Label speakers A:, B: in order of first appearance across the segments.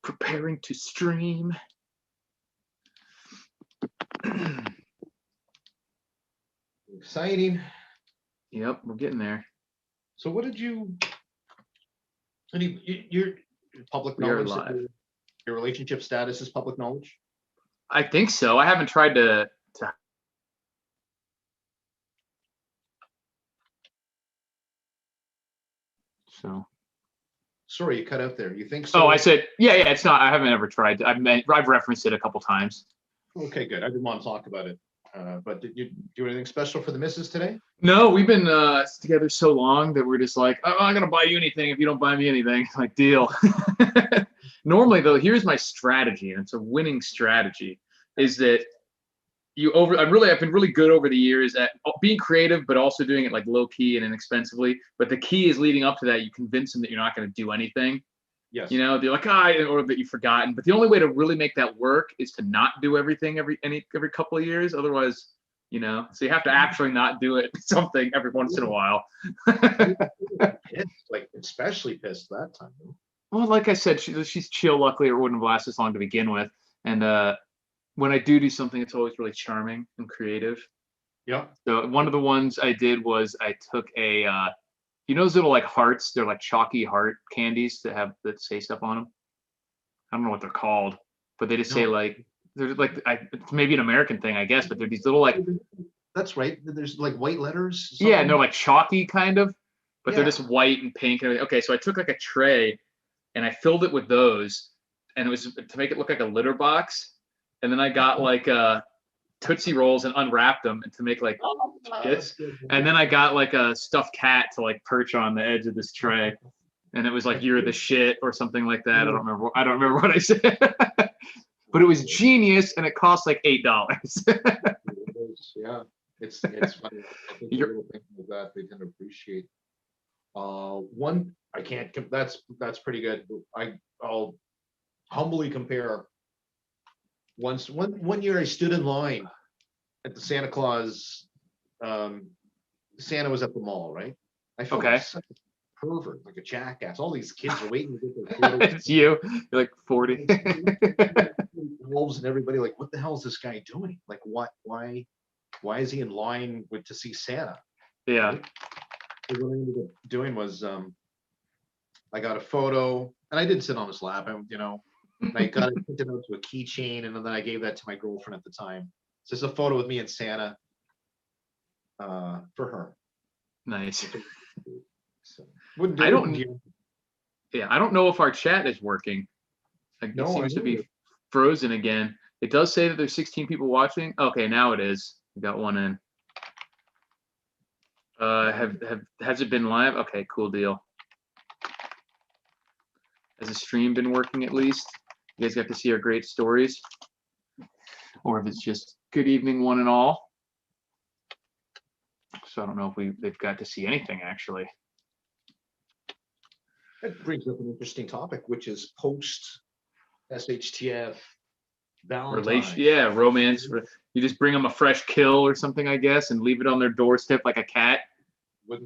A: Preparing to stream.
B: Exciting.
A: Yep, we're getting there.
B: So what did you? Your public
A: We are
B: knowledge.
A: live.
B: Your relationship status is public knowledge.
A: I think so. I haven't tried to. So.
B: Sorry, you cut out there. You think so?
A: Oh, I said, yeah. It's not. I haven't ever tried to. I've referenced it a couple times.
B: Okay, good. I didn't want to talk about it. But did you do anything special for the missus today?
A: No, we've been together so long that we're just like, oh, I'm not gonna buy you anything if you don't buy me anything. Like, deal. Normally, though, here's my strategy, and it's a winning strategy, is that I've been really good over the years at being creative, but also doing it like low key and inexpensively. But the key is leading up to that, you convince them that you're not going to do anything.
B: Yes.
A: You know, they're like, or that you've forgotten. But the only way to really make that work is to not do everything every couple of years. Otherwise, you know, so you have to actually not do it something every once in a while.
B: Like especially pissed that time.
A: Well, like I said, she's chill. Luckily, it wouldn't have lasted as long to begin with. And when I do something, it's always really charming and creative.
B: Yeah.
A: So one of the ones I did was I took a, you know, those little like hearts. They're like chalky heart candies that say stuff on them. I don't know what they're called, but they just say like they're like it's maybe an American thing, I guess. But they're these little like.
B: That's right. There's like white letters.
A: Yeah, and they're like chalky kind of, but they're just white and pink and everything. Okay, so I took like a tray, and I filled it with those, and it was to make it look like a litter box. And then I got like Tootsie Rolls and unwrapped them and to make like bits. And then I got like a stuffed cat to like perch on the edge of this tray. And it was like, you're the shit or something like that. I don't remember what I said. But it was genius and it cost like $8.
B: Yeah. It's funny. I think little things like that they can appreciate. One I can't that's pretty good. I'll humbly compare. One year I stood in line at the Santa Claus. Santa was at the mall, right? I felt like such a pervert, like a jackass. All these kids are waiting to get their photos.
A: It's you. You're like 40.
B: Wolves and everybody like, what the hell is this guy doing? Like, what? Why is he in line to see Santa?
A: Yeah.
B: Right? So what I ended up doing was I got a photo, and I did sit on his lap, and I got it printed out to a keychain, and then I gave that to my girlfriend at the time. So it's a photo with me and Santa for her.
A: Nice.
B: So, I don't
A: know if our chat is working. Like, it seems to be frozen again. It does say that there's 16 people watching. Okay, now it is. We got one in. Has it been live? Okay, cool deal. Has the stream been working at least? You guys got to see our great stories, or if it's just good evening one and all. So I don't know if they've got to see anything actually.
B: That brings up an interesting topic, which is post SHTF Valentine's.
A: Yeah, romance. You just bring them a fresh kill or something, I guess, and leave it on their doorstep like a cat.
B: Well,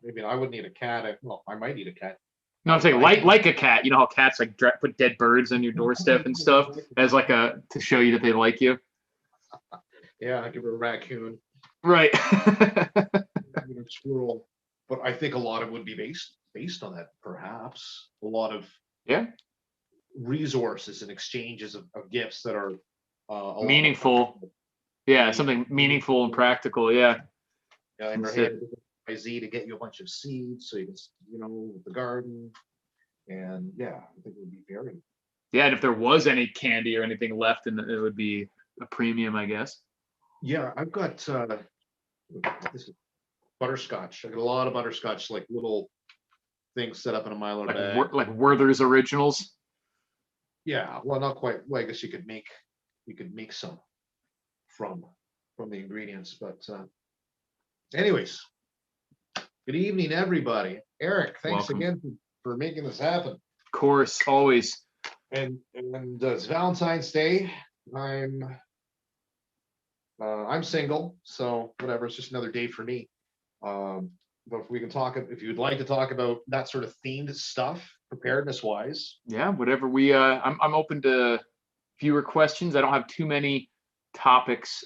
B: maybe I wouldn't need a cat. I might need a cat.
A: No, I'm saying like a cat. You know how cats like put dead birds on your doorstep and stuff as like to show you that they like you.
B: Yeah, I give her a raccoon.
A: Right.
B: A squirrel. But I think a lot of it would be based on that. Perhaps a lot of resources and exchanges of gifts that are
A: meaningful. Yeah, something meaningful and practical. Yeah.
B: Yeah, in her head, Z to get you a bunch of seeds so you can, with the garden. And yeah, I think it would be very.
A: Yeah, and if there was any candy or anything left, then it would be a premium, I guess.
B: Yeah, I've got this is butterscotch. I got a lot of butterscotch, like little things set up in a Milo bag.
A: Like Werther's Originals.
B: Yeah, well, not quite. Well, I guess you could make some from the ingredients, but anyways. Good evening, everybody. Eric, thanks again for making this happen. Of
A: course, always.
B: And it's Valentine's Day. I'm single, so whatever. It's just another day for me. But if we can talk, if you'd like to talk about that sort of themed stuff, preparedness wise.
A: Yeah, whatever we I'm open to viewer questions. I don't have too many topics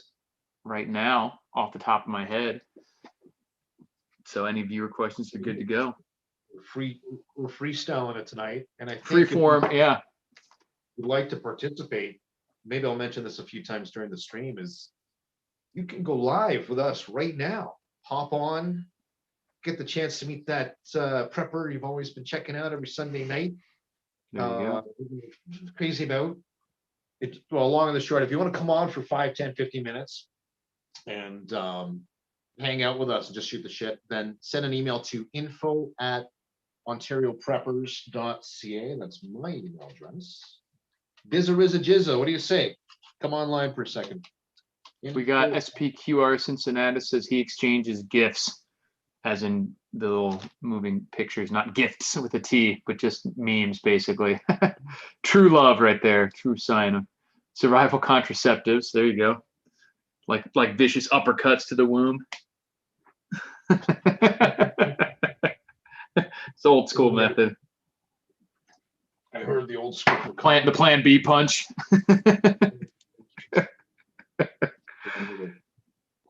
A: right now off the top of my head. So any viewer questions are good to go.
B: We're freestyling it tonight, and I think
A: Freeform, yeah.
B: Would like to participate, maybe I'll mention this a few times during the stream, is you can go live with us right now. Hop on, get the chance to meet that prepper you've always been checking out every Sunday night.
A: There you go.
B: Crazy about it. Well, long and the short, if you want to come on for 5, 10, 15 minutes and hang out with us and just shoot the shit, then send an email to info@ontariopreppers.ca. That's my email address. Dizza Jizza, what do you say? Come online for a second.
A: We got SPQR Cincinnati says he exchanges gifts, as in the little moving pictures, not gifts with a T, but just memes, basically. True love right there. True sign of survival contraceptives. There you go. Like vicious uppercuts to the womb. It's old school method.
B: I heard the old school.
A: The plan B punch.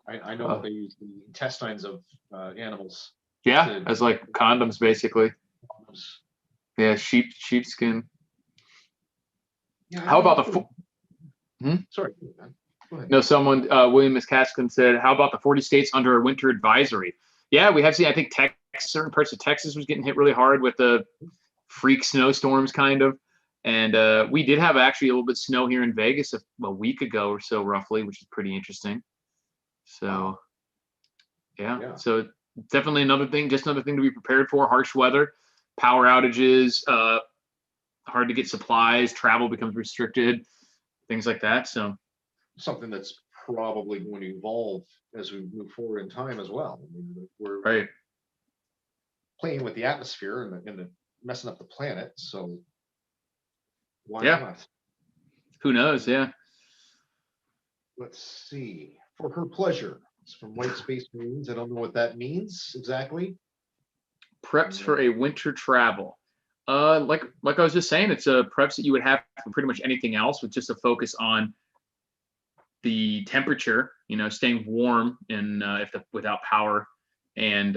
B: I know they use the intestines of animals.
A: Yeah, as like condoms, basically. Yeah, sheepskin. Yeah, how about the?
B: Sorry. Go ahead.
A: No, someone, William Miskaskin said, "How about the 40 states under a winter advisory?" Yeah, we have seen. I think certain parts of Texas was getting hit really hard with the freak snowstorms, kind of. And we did have actually a little bit of snow here in Vegas a week ago or so, roughly, which is pretty interesting. So, yeah. So definitely just another thing to be prepared for. Harsh weather, power outages, hard to get supplies, travel becomes restricted, things like that. So
B: something that's probably going to evolve as we move forward in time as well. I mean, we're
A: right.
B: Playing with the atmosphere and messing up the planet. So why not?
A: Who knows? Yeah.
B: Let's see. For her pleasure. It's from White Space Marines. I don't know what that means exactly.
A: Preps for a winter travel. Like I was just saying, it's preps that you would have for pretty much anything else, with just a focus on the temperature, staying warm and without power. And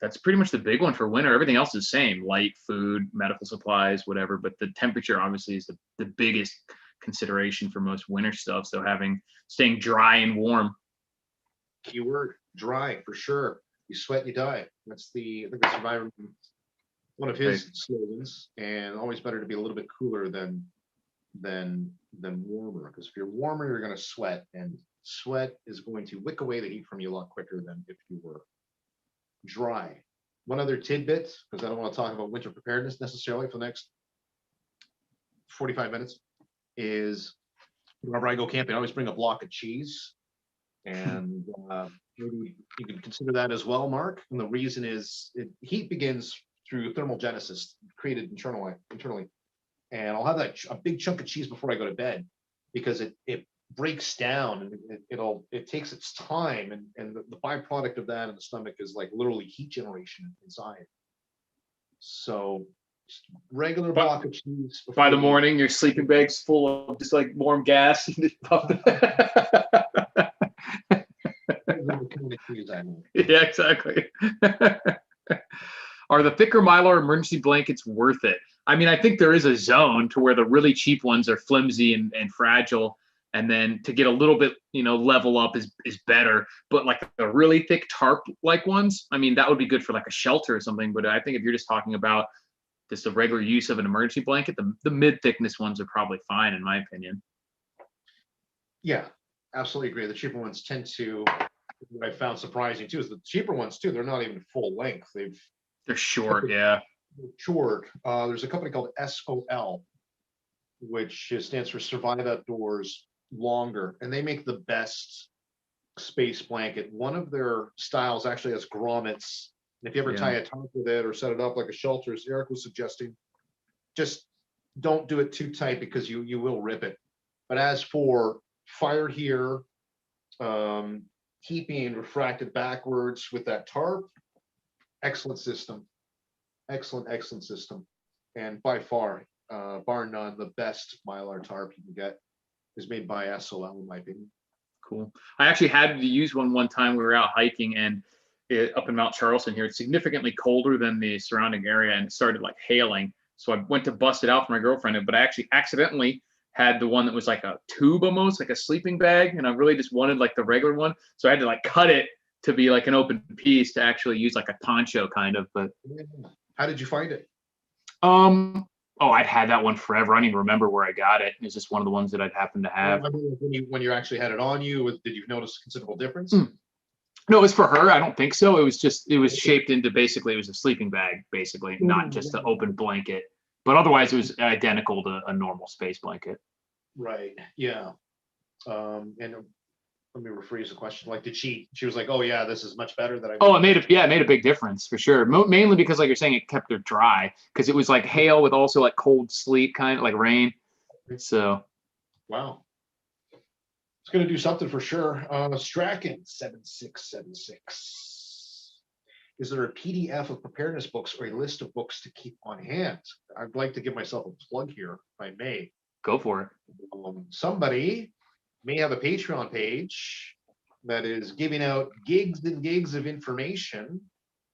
A: that's pretty much the big one for winter. Everything else is the same: light, food, medical supplies, whatever. But the temperature obviously is the biggest consideration for most winter stuff. So staying dry and warm.
B: Keyword dry for sure. You sweat, you die. That's I think the Survivor, one of his slogans. And always better to be a little bit cooler than warmer, because if you're warmer, you're going to sweat, and sweat is going to wick away the heat from you a lot quicker than if you were dry. One other tidbit, because I don't want to talk about winter preparedness necessarily for the next 45 minutes, is whenever I go camping, I always bring a block of cheese, and maybe you can consider that as well, Mark. And the reason is heat begins through thermogenesis, created internally. And I'll have a big chunk of cheese before I go to bed, because it breaks down, and it takes its time, and the byproduct of that in the stomach is like literally heat generation inside. So regular block of cheese.
A: By the morning, your sleeping bag's full of just like warm gas. Yeah, exactly. Are the thicker Mylar emergency blankets worth it? I mean, I think there is a zone to where the really cheap ones are flimsy and fragile, and then to get a little bit, level up is better. But like the really thick tarp-like ones, I mean, that would be good for like a shelter or something. But I think if you're just talking about just the regular use of an emergency blanket, the mid-thickness ones are probably fine, in my opinion.
B: Yeah, absolutely agree. The cheaper ones tend to, what I found surprising too, is the cheaper ones too, they're not even full length.
A: They're short, yeah.
B: Short. There's a company called SOL, which stands for Survive Outdoors Longer, and they make the best space blanket. One of their styles actually has grommets. And if you ever tie a tarp with it or set it up like a shelter, as Eric was suggesting, just don't do it too tight, because you will rip it. But as for fire here, heat being refracted backwards with that tarp, excellent system. Excellent system. and by far, bar none, the best Mylar tarp you can get is made by SOL, in my opinion.
A: Cool. I actually had to use one time. We were out hiking and up in Mount Charleston here. It's significantly colder than the surrounding area, and it started like hailing. So I went to bust it out for my girlfriend, but I actually accidentally had the one that was like a tube almost, like a sleeping bag, and I really just wanted like the regular one. So I had to like cut it to be like an open piece to actually use like a poncho kind of. But
B: how did you find it?
A: Oh, I'd had that one forever. I don't even remember where I got it. It's just one of the ones that I'd happened to have.
B: I mean, when you actually had it on you, did you notice a considerable difference?
A: No, it was for her. I don't think so. It was shaped into basically, it was a sleeping bag, basically, not just an open blanket. But otherwise, it was identical to a normal space blanket.
B: Right. Yeah. And let me rephrase the question. Like, she was like, "Oh yeah, this is much better than I."
A: Oh, it made a big difference for sure. Mainly because, like you're saying, it kept her dry because it was like hail with also like cold sleet, kind of like rain. So.
B: Wow. It's going to do something for sure. Strachan 7676. Is there a PDF of preparedness books or a list of books to keep on hand? I'd like to give myself a plug here, if I may.
A: Go for it.
B: Somebody may have a Patreon page that is giving out gigs and gigs of information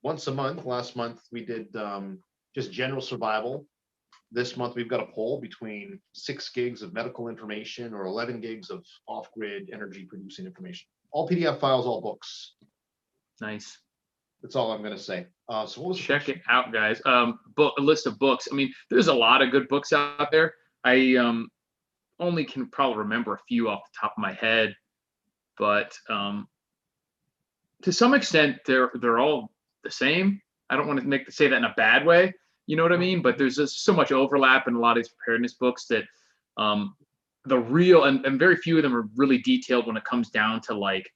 B: once a month. Last month we did just general survival. This month we've got a poll between 6 gigs of medical information or 11 gigs of off-grid energy producing information. All PDF files, all books.
A: Nice.
B: That's all I'm going to say. So what was
A: check it out, guys. A list of books. I mean, there's a lot of good books out there. I only can probably remember a few off the top of my head, but to some extent, they're all the same. I don't want to say that in a bad way. You know what I mean? But there's just so much overlap in a lot of these preparedness books that the real and very few of them are really detailed when it comes down to like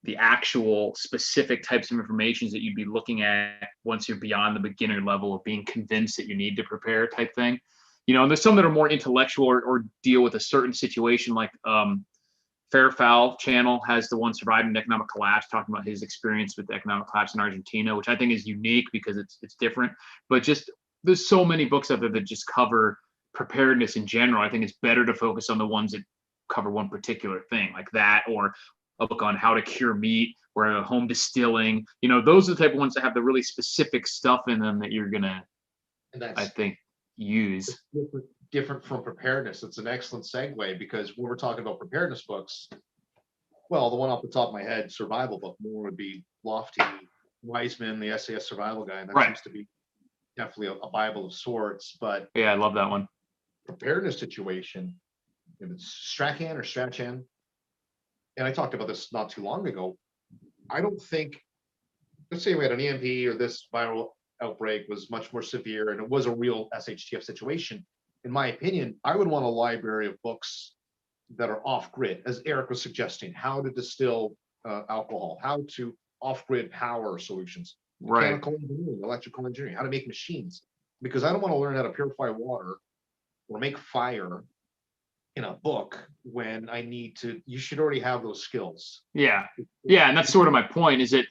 A: the actual specific types of information that you'd be looking at once you're beyond the beginner level of being convinced that you need to prepare type thing. You know, and there's some that are more intellectual or deal with a certain situation, like Fairfowl channel has the one surviving the economic collapse, talking about his experience with the economic collapse in Argentina, which I think is unique because it's different. But just there's so many books out there that just cover preparedness in general. I think it's better to focus on the ones that cover one particular thing, like that, or a book on how to cure meat or home distilling. You know, those are the type of ones that have the really specific stuff in them that you're gonna, I think, use.
B: Different from preparedness. It's an excellent segue because when we're talking about preparedness books, well, the one off the top of my head, survival book, more would be Lofty, Wiseman, the SAS survival guy. And that seems to be definitely a Bible of sorts. But
A: yeah, I love that one.
B: Preparedness situation, if it's Strachan or Strachan, and I talked about this not too long ago. I don't think, let's say we had an EMP or this viral outbreak was much more severe and it was a real SHTF situation. In my opinion, I would want a library of books that are off-grid, as Eric was suggesting, how to distill alcohol, how to off-grid power solutions, mechanical engineering, electrical engineering, how to make machines. Because I don't want to learn how to purify water or make fire in a book when I need to. You should already have those skills.
A: Yeah, and that's sort of my point. Is that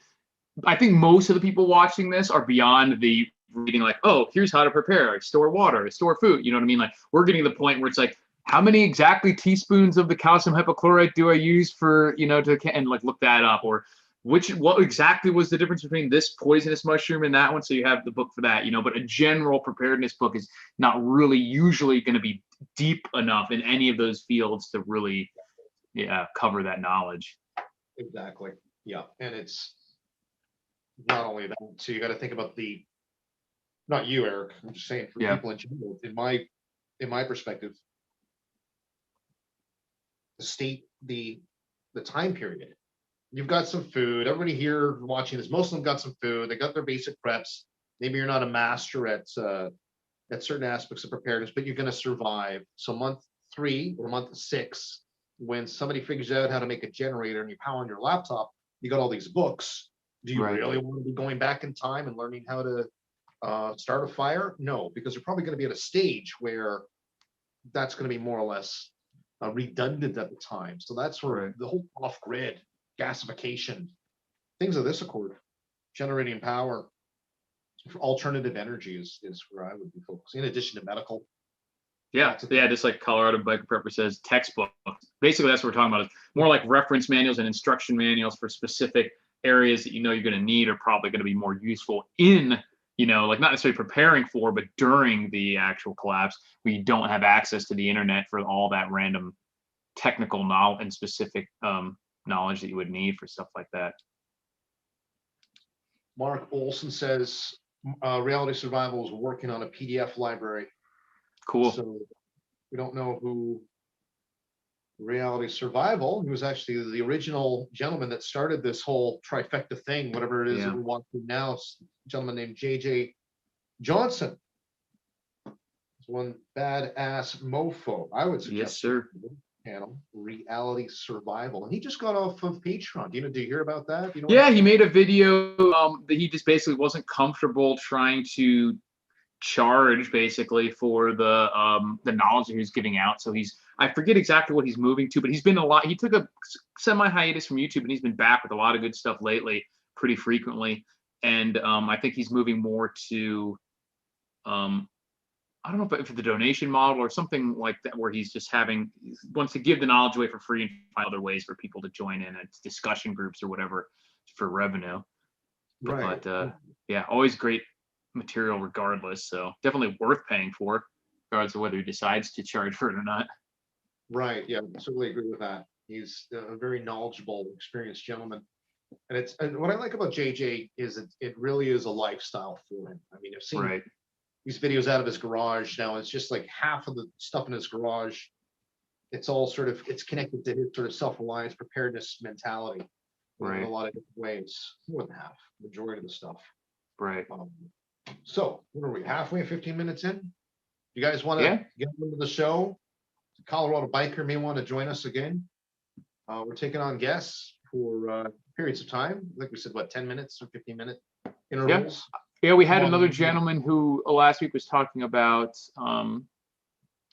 A: I think most of the people watching this are beyond the reading like, oh, here's how to prepare, store water, store food. You know what I mean? Like we're getting to the point where it's like, how many exactly teaspoons of the calcium hypochlorite do I use for, you know, and like look that up, or what exactly was the difference between this poisonous mushroom and that one? So you have the book for that, you know, but a general preparedness book is not really usually going to be deep enough in any of those fields to really, cover that knowledge.
B: Exactly. Yeah. And it's not only that, so you got to think about not you, Eric, I'm just saying for people in general, in my perspective, the state, the time period. You've got some food. Everybody here watching this, most of them got some food. They got their basic preps. Maybe you're not a master at certain aspects of preparedness, but you're going to survive. So month 3 or month 6, when somebody figures out how to make a generator and you power on your laptop, you got all these books. Do you really want to be going back in time and learning how to start a fire? No, because you're probably going to be at a stage where that's going to be more or less redundant at the time. So that's where the whole off-grid gasification, things of this accord, generating power, alternative energy is where I would be focusing, in addition to medical.
A: Yeah, just like Colorado Biker Prepper says, textbook. Basically, that's what we're talking about. It's more like reference manuals and instruction manuals for specific areas that you know you're going to need, are probably going to be more useful in, like not necessarily preparing for, but during the actual collapse, where you don't have access to the internet for all that random technical knowledge and specific knowledge that you would need for stuff like that.
B: Mark Olson says Reality Survival is working on a PDF library.
A: Cool.
B: So we don't know who Reality Survival, who was actually the original gentleman that started this whole trifecta thing, whatever it is that we're watching now. It's a gentleman named JJ Johnson. It's one badass mofo, I would suggest.
A: Yes, sir.
B: Channel, Reality Survival, and he just got off of Patreon. Do you hear about that?
A: Yeah, he made a video that he just basically wasn't comfortable trying to charge basically for the knowledge that he was giving out. So I forget exactly what he's moving to, but he took a semi hiatus from YouTube, and he's been back with a lot of good stuff lately, pretty frequently. And I think he's moving more to I don't know if it's the donation model or something like that, where he wants to give the knowledge away for free and find other ways for people to join in discussion groups or whatever for revenue.
B: Right.
A: But yeah, always great material regardless. So definitely worth paying for, regardless of whether he decides to charge for it or not.
B: Right. Yeah, I certainly agree with that. He's a very knowledgeable, experienced gentleman. And what I like about JJ is it really is a lifestyle for him. I mean, I've seen these videos out of his garage now. It's just like half of the stuff in his garage. It's all it's connected to his sort of self-reliance, preparedness mentality in a lot of different ways. More than half, majority of the stuff.
A: Right.
B: So what are we, halfway, 15 minutes in? You guys want to get into the show? Colorado Biker may want to join us again. We're taking on guests for periods of time. Like we said, 10 minutes or 15-minute intervals?
A: Yeah, we had another gentleman who last week was talking about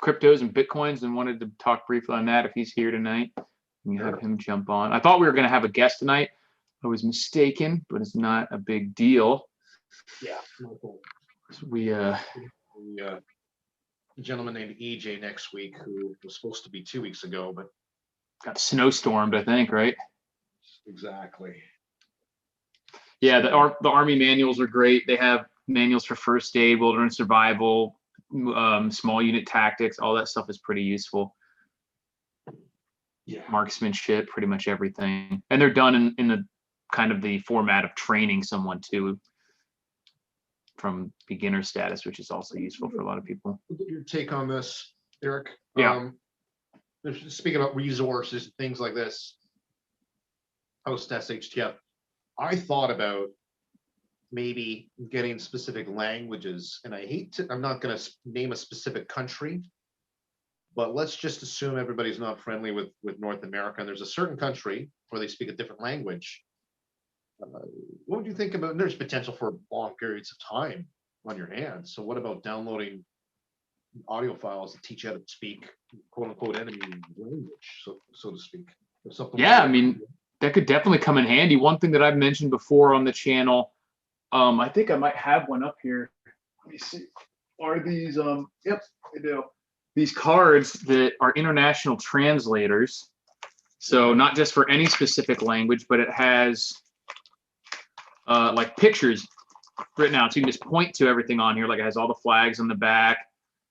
A: cryptos and Bitcoins and wanted to talk briefly on that. If he's here tonight, you have him jump on. I thought we were going to have a guest tonight. I was mistaken, but it's not a big deal.
B: Yeah.
A: We
B: a gentleman named EJ next week who was supposed to be 2 weeks ago, but
A: got snowstormed, I think, right?
B: Exactly.
A: Yeah, the Army manuals are great. They have manuals for first aid, wilderness survival, small unit tactics. All that stuff is pretty useful.
B: Yeah.
A: Marksmanship, pretty much everything. And they're done in the kind of the format of training someone too, from beginner status, which is also useful for a lot of people.
B: Your take on this, Eric?
A: Yeah.
B: Speaking about resources, things like this, post SHTF, I thought about maybe getting specific languages, and I'm not going to name a specific country, but let's just assume everybody's not friendly with North America, and there's a certain country where they speak a different language. What would you think about? There's potential for long periods of time on your hands. So what about downloading audio files that teach you how to speak quote unquote enemy language, so to speak? Or something
A: I mean, that could definitely come in handy. One thing that I've mentioned before on the channel, I think I might have one up here. Let me see. Are these yep, I do. These cards that are international translators. So not just for any specific language, but it has like pictures written out. So you can just point to everything on here. Like it has all the flags on the back.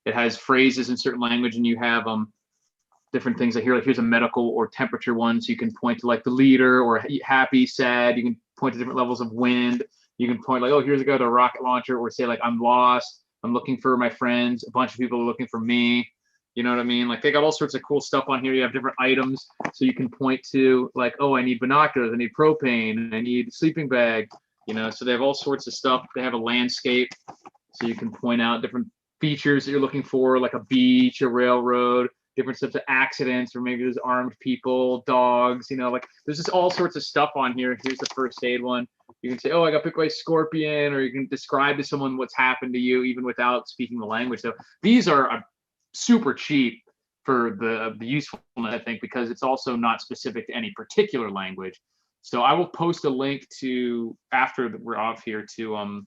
A: It has phrases in certain language, and you have different things. Like here's a medical or temperature one. So you can point to like the leader or happy, sad. You can point to different levels of wind. You can point like, oh, here's a guy with a rocket launcher, or say like, I'm lost. I'm looking for my friends. A bunch of people are looking for me. You know what I mean? Like they got all sorts of cool stuff on here. You have different items. So you can point to like, oh, I need binoculars. I need propane. I need a sleeping bag. You know, so they have all sorts of stuff. They have a landscape. So you can point out different features that you're looking for, like a beach, a railroad, different types of accidents, or maybe there's armed people, dogs, you know, like there's just all sorts of stuff on here. Here's the first aid one. You can say, oh, I got bit by a scorpion, or you can describe to someone what's happened to you, even without speaking the language. So these are super cheap for the usefulness, I think, because it's also not specific to any particular language. So I will post a link to, after we're off here, to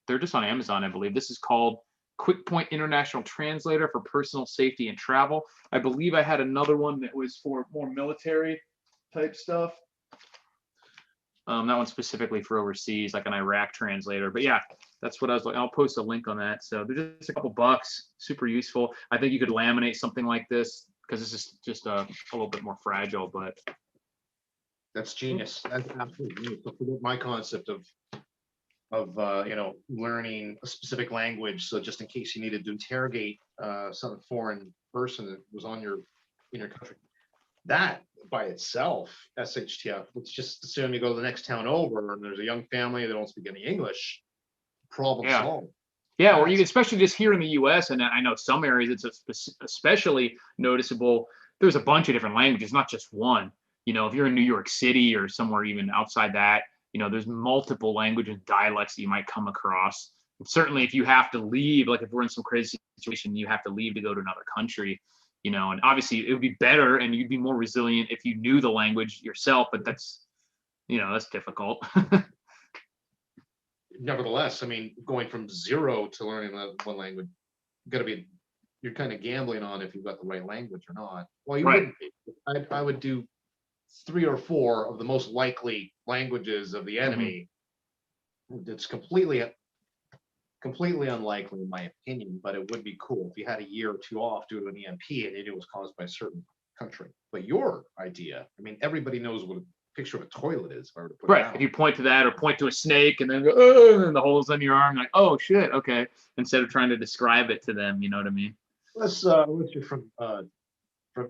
A: they're just on Amazon, I believe. This is called Quick Point International Translator for Personal Safety and Travel. I believe I had another one that was for more military type stuff. That one's specifically for overseas, like an Iraq translator. But yeah, that's what I was like. I'll post a link on that. So they're just a couple bucks, super useful. I think you could laminate something like this because this is just a little bit more fragile, but
B: That's genius. That's absolutely genius. So forget my concept of learning a specific language. So just in case you needed to interrogate some foreign person that was in your country, that by itself, SHTF. Let's just assume you go to the next town over and there's a young family that don't speak any English. Problem solved.
A: Yeah, or you especially just here in the U.S. and I know some areas it's especially noticeable. There's a bunch of different languages, not just one. If you're in New York City or somewhere even outside that, there's multiple languages, dialects that you might come across. And certainly, if you have to leave, like if we're in some crazy situation, you have to leave to go to another country, and obviously it would be better and you'd be more resilient if you knew the language yourself. But that's difficult.
B: Nevertheless, I mean, going from zero to learning one language, you're kind of gambling on if you've got the right language or not. Well, you wouldn't be. I would do 3 or 4 of the most likely languages of the enemy. It's completely unlikely in my opinion, but it would be cool if you had a year or 2 off due to an EMP and it was caused by a certain country. But your idea, I mean, everybody knows what a picture of a toilet is. If I were to put it out.
A: If you point to that or point to a snake and then go, oh, and the holes in your arm, like, oh shit, okay. Instead of trying to describe it to them, you know what I mean?
B: Unless you're from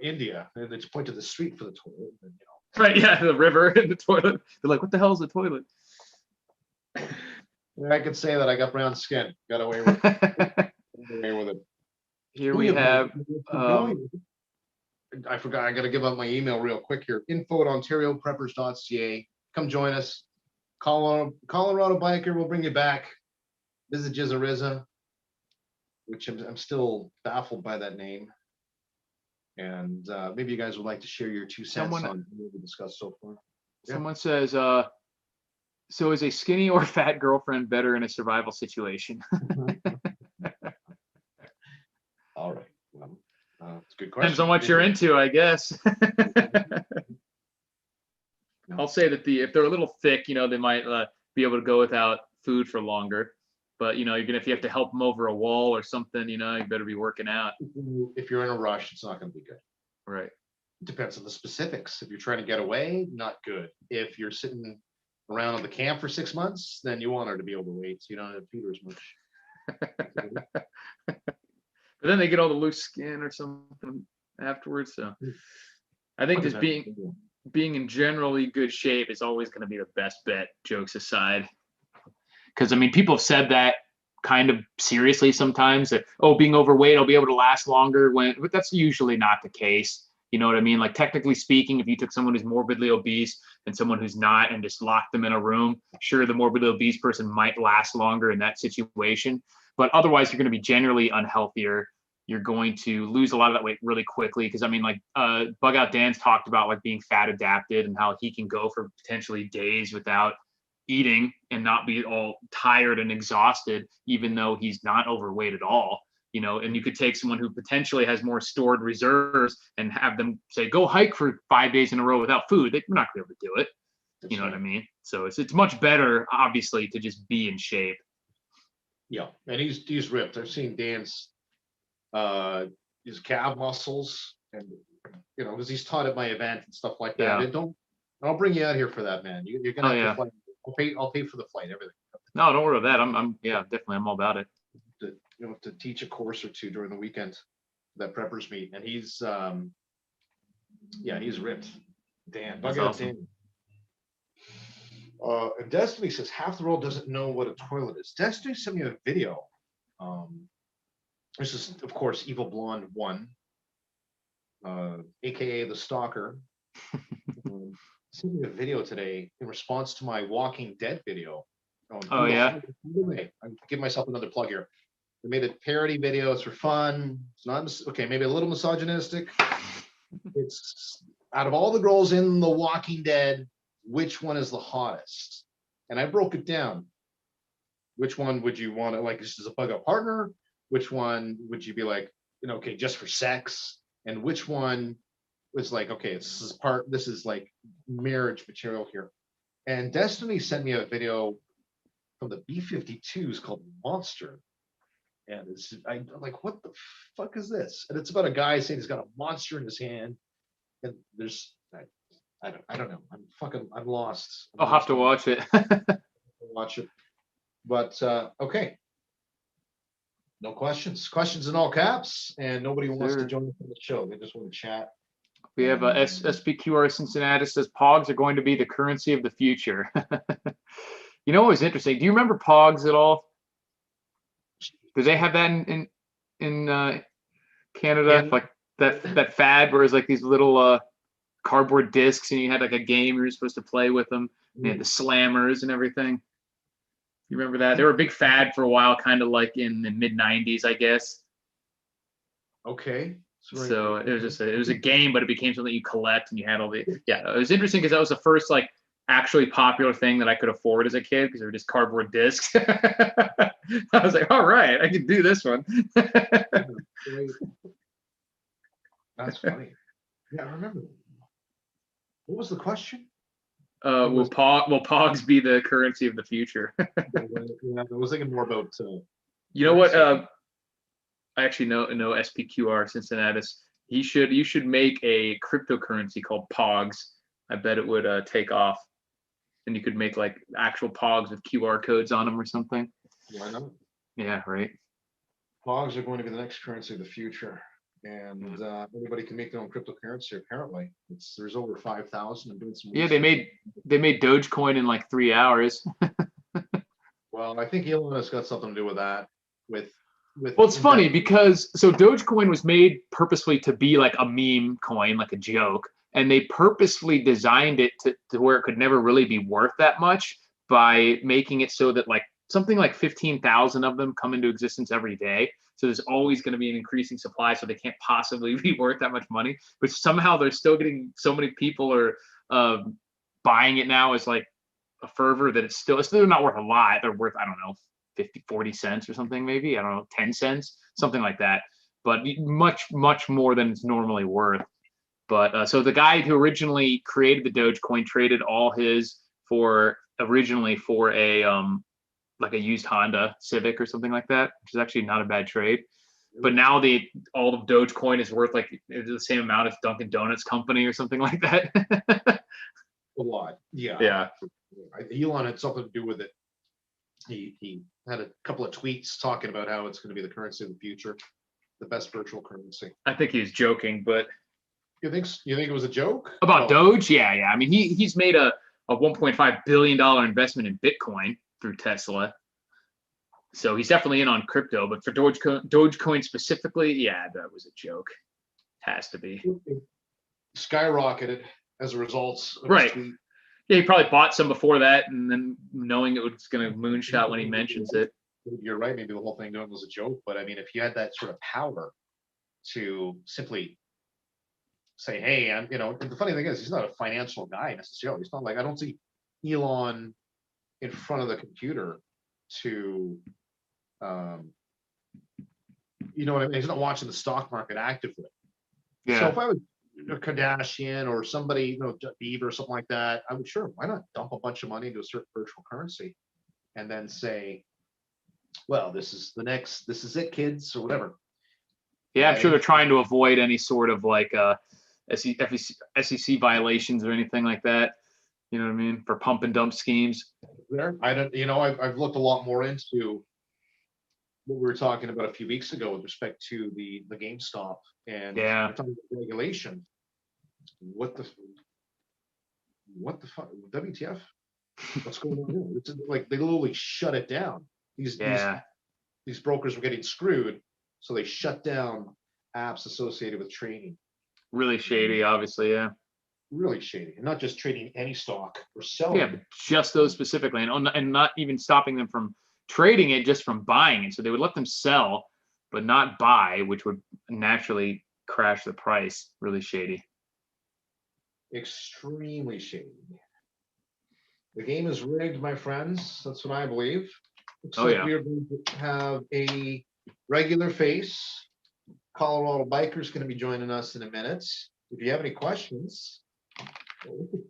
B: India and they just point to the street for the toilet. And,
A: Right, yeah, the river and the toilet. They're like, what the hell is a toilet?
B: I could say that I got brown skin. Got away with it.
A: Here we have.
B: I forgot. I got to give out my email real quick here. info@ontariopreppers.ca. Come join us. Colorado Biker will bring you back. Visit Jizzariza, which I'm still baffled by that name. And maybe you guys would like to share your 2 cents on what we discussed so far.
A: Someone says, so is a skinny or fat girlfriend better in a survival situation?
B: All right. Well, it's a good question.
A: Depends on what you're into, I guess. I'll say that if they're a little thick, they might be able to go without food for longer. But if you have to help them over a wall or something, you better be working out.
B: If you're in a rush, it's not going to be good.
A: Right.
B: It depends on the specifics. If you're trying to get away, not good. If you're sitting around at the camp for 6 months, then you want her to be overweight, so you don't have to feed her as much.
A: But then they get all the loose skin or something afterwards. So I think just being in generally good shape is always going to be the best bet, jokes aside. Because, I mean, people have said that kind of seriously sometimes, that, being overweight, I'll be able to last longer, but that's usually not the case. You know what I mean? Like, technically speaking, if you took someone who's morbidly obese and someone who's not and just locked them in a room, sure, the morbidly obese person might last longer in that situation. But otherwise, you're going to be generally unhealthier. You're going to lose a lot of that weight really quickly. Because, I mean, like, Bug Out Dan's talked about, like, being fat adapted and how he can go for potentially days without eating and not be all tired and exhausted, even though he's not overweight at all. And you could take someone who potentially has more stored reserves and have them say, go hike for 5 days in a row without food. They're not going to be able to do it. That's what I mean? So it's much better, obviously, to just be in shape.
B: Yeah, and he's ripped. I've seen Dan's his calf muscles, and because he's taught at my event and stuff like that. Yeah. I'll bring you out here for that, man. You're gonna have to fly. I'll pay for the flight, everything.
A: No, don't worry about that. I'm definitely, I'm all about it.
B: To teach a course or 2 during the weekend that preppers meet, and he's ripped. Dan, Bug Out Dan. And Destiny says half the world doesn't know what a toilet is. Destiny sent me a video. This is, of course, Evil Blonde 1, aka the Stalker. Sent me a video today in response to my Walking Dead video.
A: Yeah.
B: I give myself another plug here. I made a parody video. It's for fun. It's not maybe a little misogynistic. It's out of all the girls in The Walking Dead, which one is the hottest? And I broke it down. which one would you want to, like, this is a bug up partner? Which one would you be like, okay, just for sex? And which one was like, okay, this is like marriage material here. And Destiny sent me a video from the B-52s called Monster. And I'm like, what the fuck is this? And it's about a guy saying he's got a monster in his hand. And I don't know. I'm lost.
A: I'll have to watch it.
B: Watch it. But okay. No questions. Questions in all caps, and nobody wants to join us on the show. They just want to chat.
A: We have SPQR Cincinnati says Pogs are going to be the currency of the future. You know what was interesting? Do you remember Pogs at all? Did they have that in Canada? Yeah. Like that fad where it was like these little cardboard discs, and you had like a game you were supposed to play with them. And you had the slammers and everything. You remember that? They were a big fad for a while, kind of like in the mid '90s, I guess.
B: Okay.
A: So it was a game, but it became something you collect, and you had all the it was interesting because that was the first like actually popular thing that I could afford as a kid because they were just cardboard discs. I was like, all right, I can do this one.
B: That's funny. Yeah, I remember that. What was the question?
A: Will Pogs be the currency of the future?
B: I was thinking more about.
A: You know what? I actually know SPQR Cincinnatus. You should make a cryptocurrency called Pogs. I bet it would take off, and you could make like actual Pogs with QR codes on them or something.
B: Why not?
A: Yeah, right.
B: Pogs are going to be the next currency of the future. And anybody can make their own cryptocurrency. Apparently, there's over 5,000. I'm doing some.
A: Yeah, they made Dogecoin in like 3 hours.
B: Well, I think Elon has got something to do with that.
A: Well, it's funny because Dogecoin was made purposely to be like a meme coin, like a joke, and they purposely designed it to where it could never really be worth that much by making it so that like something like 15,000 of them come into existence every day. So there's always going to be an increasing supply, so they can't possibly be worth that much money. But somehow they're still getting so many people are buying it now as like a fervor that it's still not worth a lot. They're worth, I don't know, 50, 40 cents or something, maybe. I don't know, 10 cents, something like that. But much, much more than it's normally worth. But so the guy who originally created the Dogecoin traded all his originally for a like a used Honda Civic or something like that, which is actually not a bad trade. But now all of Dogecoin is worth like the same amount as Dunkin' Donuts company or something like that.
B: A lot. Yeah.
A: Yeah.
B: Elon had something to do with it. He had a couple of tweets talking about how it's going to be the currency of the future, the best virtual currency.
A: I think he was joking, but
B: you think it was a joke
A: about Doge? Yeah. I mean, he's made a $1.5 billion investment in Bitcoin through Tesla. So he's definitely in on crypto, but for Dogecoin specifically, yeah, that was a joke. Has to be.
B: Skyrocketed as a result of
A: right. Yeah, he probably bought some before that, and then knowing it was going to moonshot when he mentions it.
B: You're right. Maybe the whole thing was a joke, but I mean, if you had that sort of power to simply say, "Hey, the funny thing is, he's not a financial guy necessarily. It's not like I don't see Elon in front of the computer to, you know what I mean? He's not watching the stock market actively.
A: Yeah.
B: So if I was a Kardashian or somebody, Bieber or something like that, I would why not dump a bunch of money into a certain virtual currency and then say, well, this is it, kids, or whatever.
A: Yeah, I'm sure they're trying to avoid any sort of like SEC violations or anything like that. You know what I mean? For pump and dump schemes.
B: I don't, I've looked a lot more into what we were talking about a few weeks ago with respect to the GameStop and regulation. What the fuck? WTF? What's going on here? It's like they literally shut it down. These brokers were getting screwed, so they shut down apps associated with trading.
A: Really shady, obviously, yeah.
B: Really shady, and not just trading any stock or selling.
A: Yeah, just those specifically, and not even stopping them from trading it, just from buying it. So they would let them sell, but not buy, which would naturally crash the price. Really shady.
B: Extremely shady. The game is rigged, my friends. That's what I believe. Looks
A: Oh
B: like
A: yeah.
B: we are going to have a regular face. Colorado biker's going to be joining us in a minute. If you have any questions,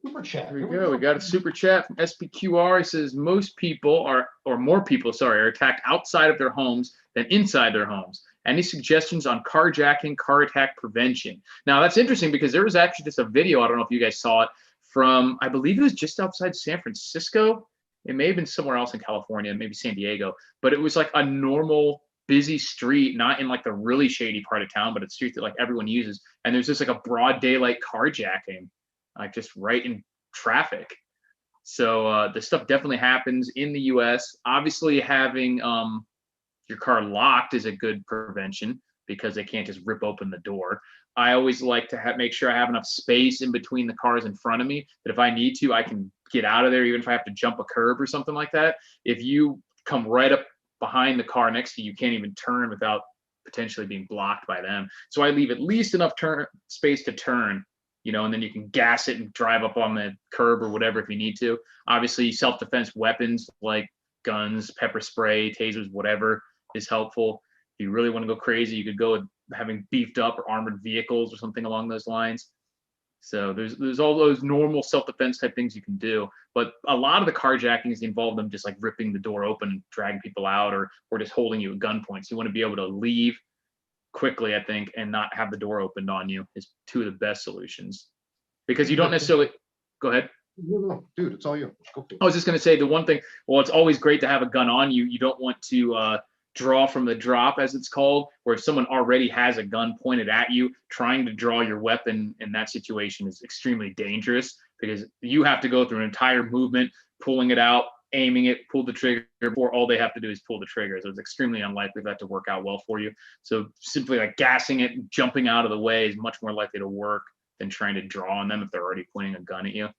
B: super chat.
A: Here we go. We got a super chat from SPQR. He says most people are, or more people, sorry, are attacked outside of their homes than inside their homes. Any suggestions on carjacking, car attack prevention? Now that's interesting because there was actually just a video. I don't know if you guys saw it from, I believe it was just outside San Francisco. It may have been somewhere else in California, maybe San Diego, but it was like a normal busy street, not in like the really shady part of town, but a street that like everyone uses. And there's just like a broad daylight carjacking, like just right in traffic. So this stuff definitely happens in the U.S. Obviously, having your car locked is a good prevention because they can't just rip open the door. I always like to make sure I have enough space in between the cars in front of me that if I need to, I can get out of there, even if I have to jump a curb or something like that. If you come right up behind the car next to you, you can't even turn without potentially being blocked by them. So I leave at least enough space to turn, and then you can gas it and drive up on the curb or whatever if you need to. Obviously, self-defense weapons like guns, pepper spray, tasers, whatever is helpful. If you really want to go crazy, you could go with having beefed up or armored vehicles or something along those lines. So there's all those normal self-defense type things you can do, but a lot of the carjackings involve them just like ripping the door open and dragging people out, or just holding you at gunpoint. So you want to be able to leave quickly, I think, and not have the door opened on you is two of the best solutions, because you don't necessarily. Go ahead.
B: No, dude, it's all you. Go for it.
A: I was just going to say the one thing. Well, it's always great to have a gun on you. You don't want to draw from the drop, as it's called, where if someone already has a gun pointed at you, trying to draw your weapon in that situation is extremely dangerous, because you have to go through an entire movement, pulling it out, aiming it, pull the trigger, before all they have to do is pull the trigger. So it's extremely unlikely for that to work out well for you. So simply like gassing it and jumping out of the way is much more likely to work than trying to draw on them if they're already pointing a gun at you.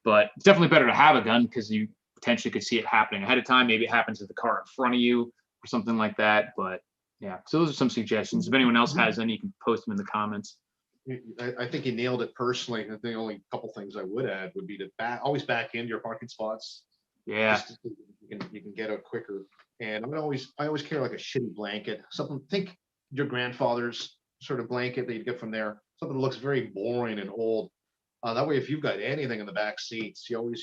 A: But it's definitely better to have a gun because you potentially could see it happening ahead of time. Maybe it happens to the car in front of you or something like that. But yeah, so those are some suggestions. If anyone else has any, you can post them in the comments.
B: I think you nailed it personally. The only couple things I would add would be to always back into your parking spots.
A: Yeah.
B: Just you can get out quicker. And I always carry like a shitty blanket, something. Think your grandfather's sort of blanket that you get from there. Something that looks very boring and old. That way, if you've got anything in the back seats, you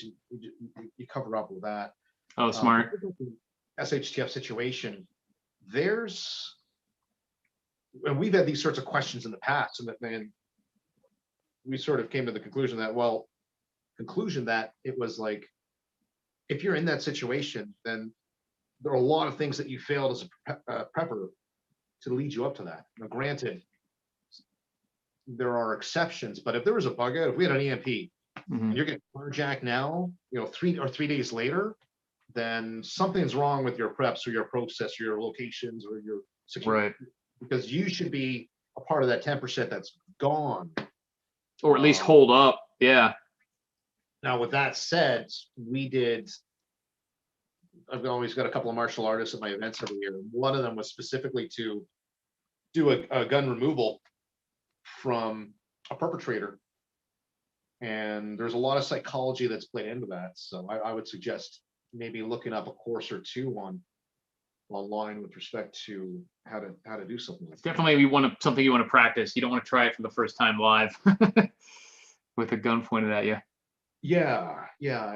B: cover up with that.
A: Oh, smart.
B: SHTF situation. And we've had these sorts of questions in the past, and we sort of came to the conclusion that it was like, if you're in that situation, then there are a lot of things that you failed as a prepper to lead you up to that. Now, granted, there are exceptions, but if there was a bug out, if we had an EMP, and you're getting carjacked now, 3 days later, then something's wrong with your preps or your process or your locations or your security.
A: Right.
B: Because you should be a part of that 10% that's gone.
A: Or at least hold up. Yeah.
B: Now, with that said, I've always got a couple of martial artists at my events every year. One of them was specifically to do a gun removal from a perpetrator. And there's a lot of psychology that's played into that. So I would suggest maybe looking up a course or two online with respect to how to do something like that.
A: Definitely something you want to practice. You don't want to try it for the first time live with a gun pointed at you.
B: Yeah.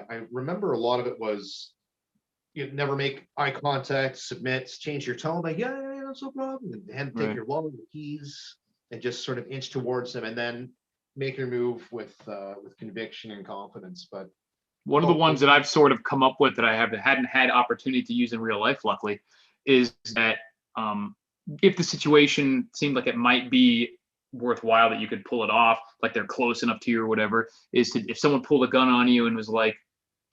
B: I remember a lot of it was you never make eye contact, submit, change your tone, like, yeah, that's no problem. And take your wallet, the keys, and just sort of inch towards them, and then make your move with conviction and confidence. But
A: one of the ones that I've sort of come up with that I hadn't had opportunity to use in real life, luckily, is that if the situation seemed like it might be worthwhile that you could pull it off, like they're close enough to you or whatever, if someone pulled a gun on you and was like,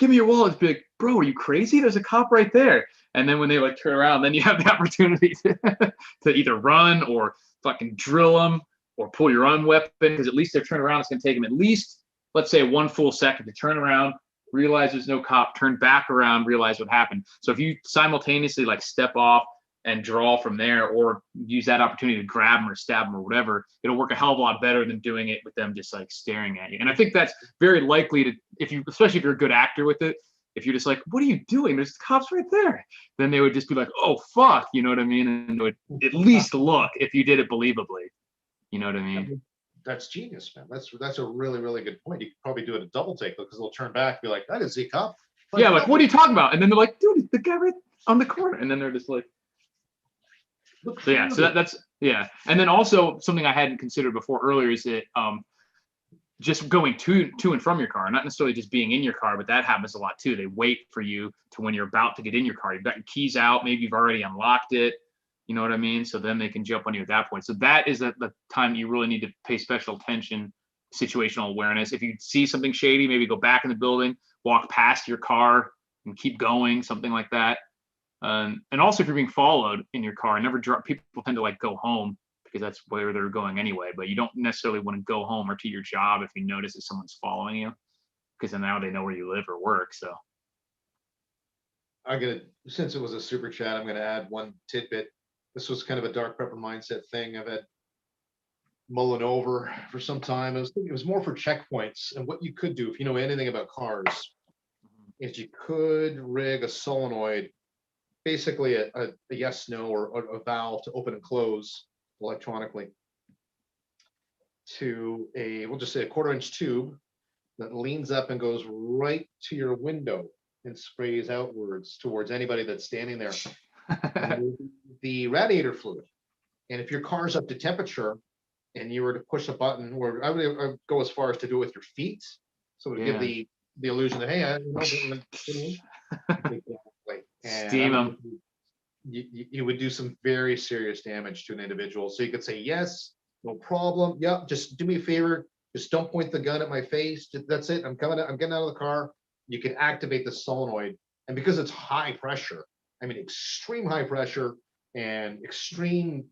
A: give me your wallet, be like, bro, are you crazy? There's a cop right there. And then when they like turn around, then you have the opportunity to either run or fucking drill them or pull your own weapon, because at least they're turning around. It's going to take them at least, let's say, 1 full second to turn around, realize there's no cop, turn back around, realize what happened. So if you simultaneously like step off and draw from there, or use that opportunity to grab them or stab them or whatever, it'll work a hell of a lot better than doing it with them just like staring at you. And I think that's very likely to, especially if you're a good actor with it, If you're just like, what are you doing? There's cops right there. Then they would just be like, oh, fuck. You know what I mean? And they would at least look if you did it believably. You know what I mean?
B: That's genius, man. That's a really, really good point. You could probably do it a double take because they'll turn back and be like, I didn't see a cop.
A: Like, yeah, like, what are you talking about? And then they're like, dude, the guy right on the corner. And then they're just like, so yeah, so that's yeah. And then also something I hadn't considered before earlier is that just going to and from your car, not necessarily just being in your car, but that happens a lot too. They wait for you to when you're about to get in your car. You've got your keys out, maybe you've already unlocked it. You know what I mean? So then they can jump on you at that point. So that is the time you really need to pay special attention, situational awareness. If you see something shady, maybe go back in the building, walk past your car and keep going, something like that. And also if you're being followed in your car, never drive. People tend to like go home because that's where they're going anyway, but you don't necessarily want to go home or to your job if you notice that someone's following you, because then now they know where you live or work. So
B: since it was a super chat, I'm gonna add one tidbit. This was kind of a dark prepper mindset thing I've had mulling over for some time. I was thinking it was more for checkpoints, and what you could do if you know anything about cars is you could rig a solenoid, basically a yes, no, or a valve to open and close electronically to we'll just say a 1/4-inch tube that leans up and goes right to your window and sprays outwards towards anybody that's standing there. The radiator fluid. And if your car's up to temperature and you were to push a button, or I would go as far as to do it with your feet, so to give the illusion that, hey, I
A: steam them.
B: You would do some very serious damage to an individual. So you could say, yes, no problem. Yeah, just do me a favor. Just don't point the gun at my face. That's it. I'm getting out of the car. You can activate the solenoid. And because it's high pressure, I mean, extreme high pressure and extreme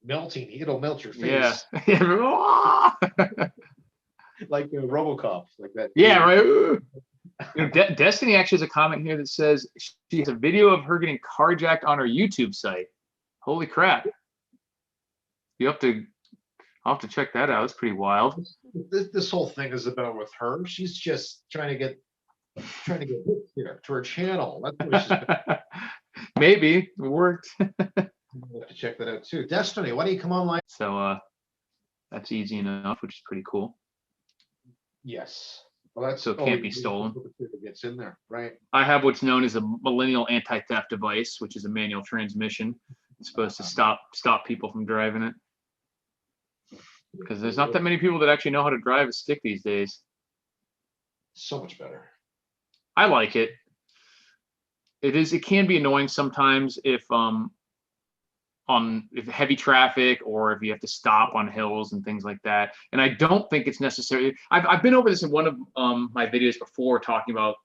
B: melting, it'll melt your face.
A: Yeah.
B: Like RoboCop, like that.
A: Yeah, right. You know, Destiny actually has a comment here that says she has a video of her getting carjacked on her YouTube site. Holy crap. I'll have to check that out. It's pretty wild.
B: This whole thing is about with her. She's just trying to get hits here to her channel. That's what
A: maybe it worked.
B: I'll have to check that out too. Destiny, why don't you come online?
A: So that's easy enough, which is pretty cool.
B: Yes. Well, that's
A: so it can't be stolen.
B: It gets in there, right?
A: I have what's known as a millennial anti-theft device, which is a manual transmission. It's supposed to stop people from driving it. Because there's not that many people that actually know how to drive a stick these days.
B: So much better.
A: I like it. It can be annoying sometimes if heavy traffic or if you have to stop on hills and things like that. And I don't think it's necessary. I've been over this in one of my videos before, talking about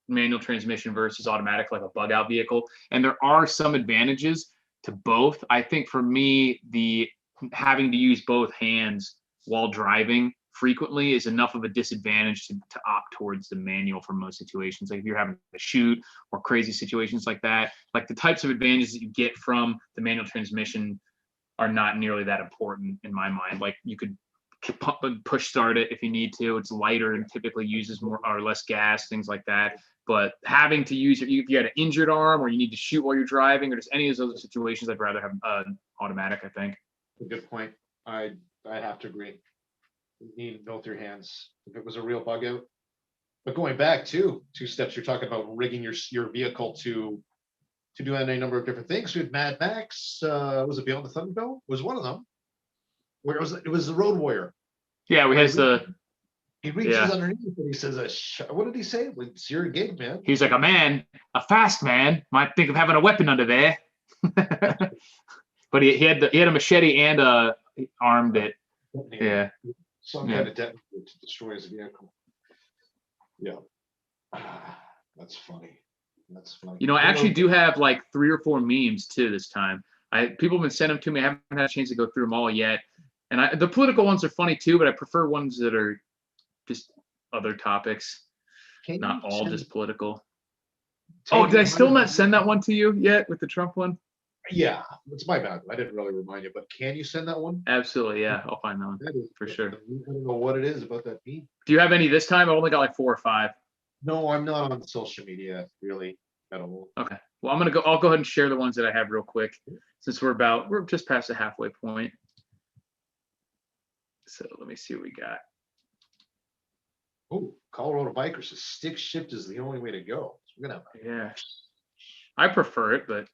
A: manual transmission versus automatic, like a bug out vehicle. And there are some advantages to both. I think for me, the having to use both hands while driving frequently is enough of a disadvantage to opt towards the manual for most situations. Like if you're having to shoot or crazy situations like that, like the types of advantages that you get from the manual transmission are not nearly that important in my mind. Like you could push start it if you need to. It's lighter and typically uses more or less gas, things like that. But having to use it, if you had an injured arm or you need to shoot while you're driving or just any of those other situations, I'd rather have automatic, I think.
B: A good point. I have to agree. You need to know with your hands if it was a real bug out. But going back to 2 steps, you're talking about rigging your vehicle to do any number of different things. We had Mad Max. Was it Beyond the Thunderdome? It was one of them. Where it was the Road Warrior.
A: Yeah, we had
B: he reaches underneath and he says, what did he say? Like, it's your gig, man.
A: He's like, a fast man might think of having a weapon under there. But he had a machete and armed it. Yeah.
B: Some kind of detonator to destroy his vehicle. Yeah. That's funny. That's funny.
A: You know, I actually do have like 3 or 4 memes too this time. People have been sending them to me. I haven't had a chance to go through them all yet. And the political ones are funny too, but I prefer ones that are just other topics, not all just political. Oh, did I still not send that one to you yet with the Trump one?
B: Yeah, it's my bad. I didn't really remind you, but can you send that one?
A: Absolutely, yeah. I'll find that one for sure.
B: I don't know what it is about that meme.
A: Do you have any this time? I only got like 4 or 5.
B: No, I'm not on social media really at all.
A: Okay. Well, I'll go ahead and share the ones that I have real quick, since we're just past the halfway point. So let me see what we got.
B: Oh, Colorado Biker says stick shift is the only way to go. So we're gonna have
A: Yeah. I prefer it, but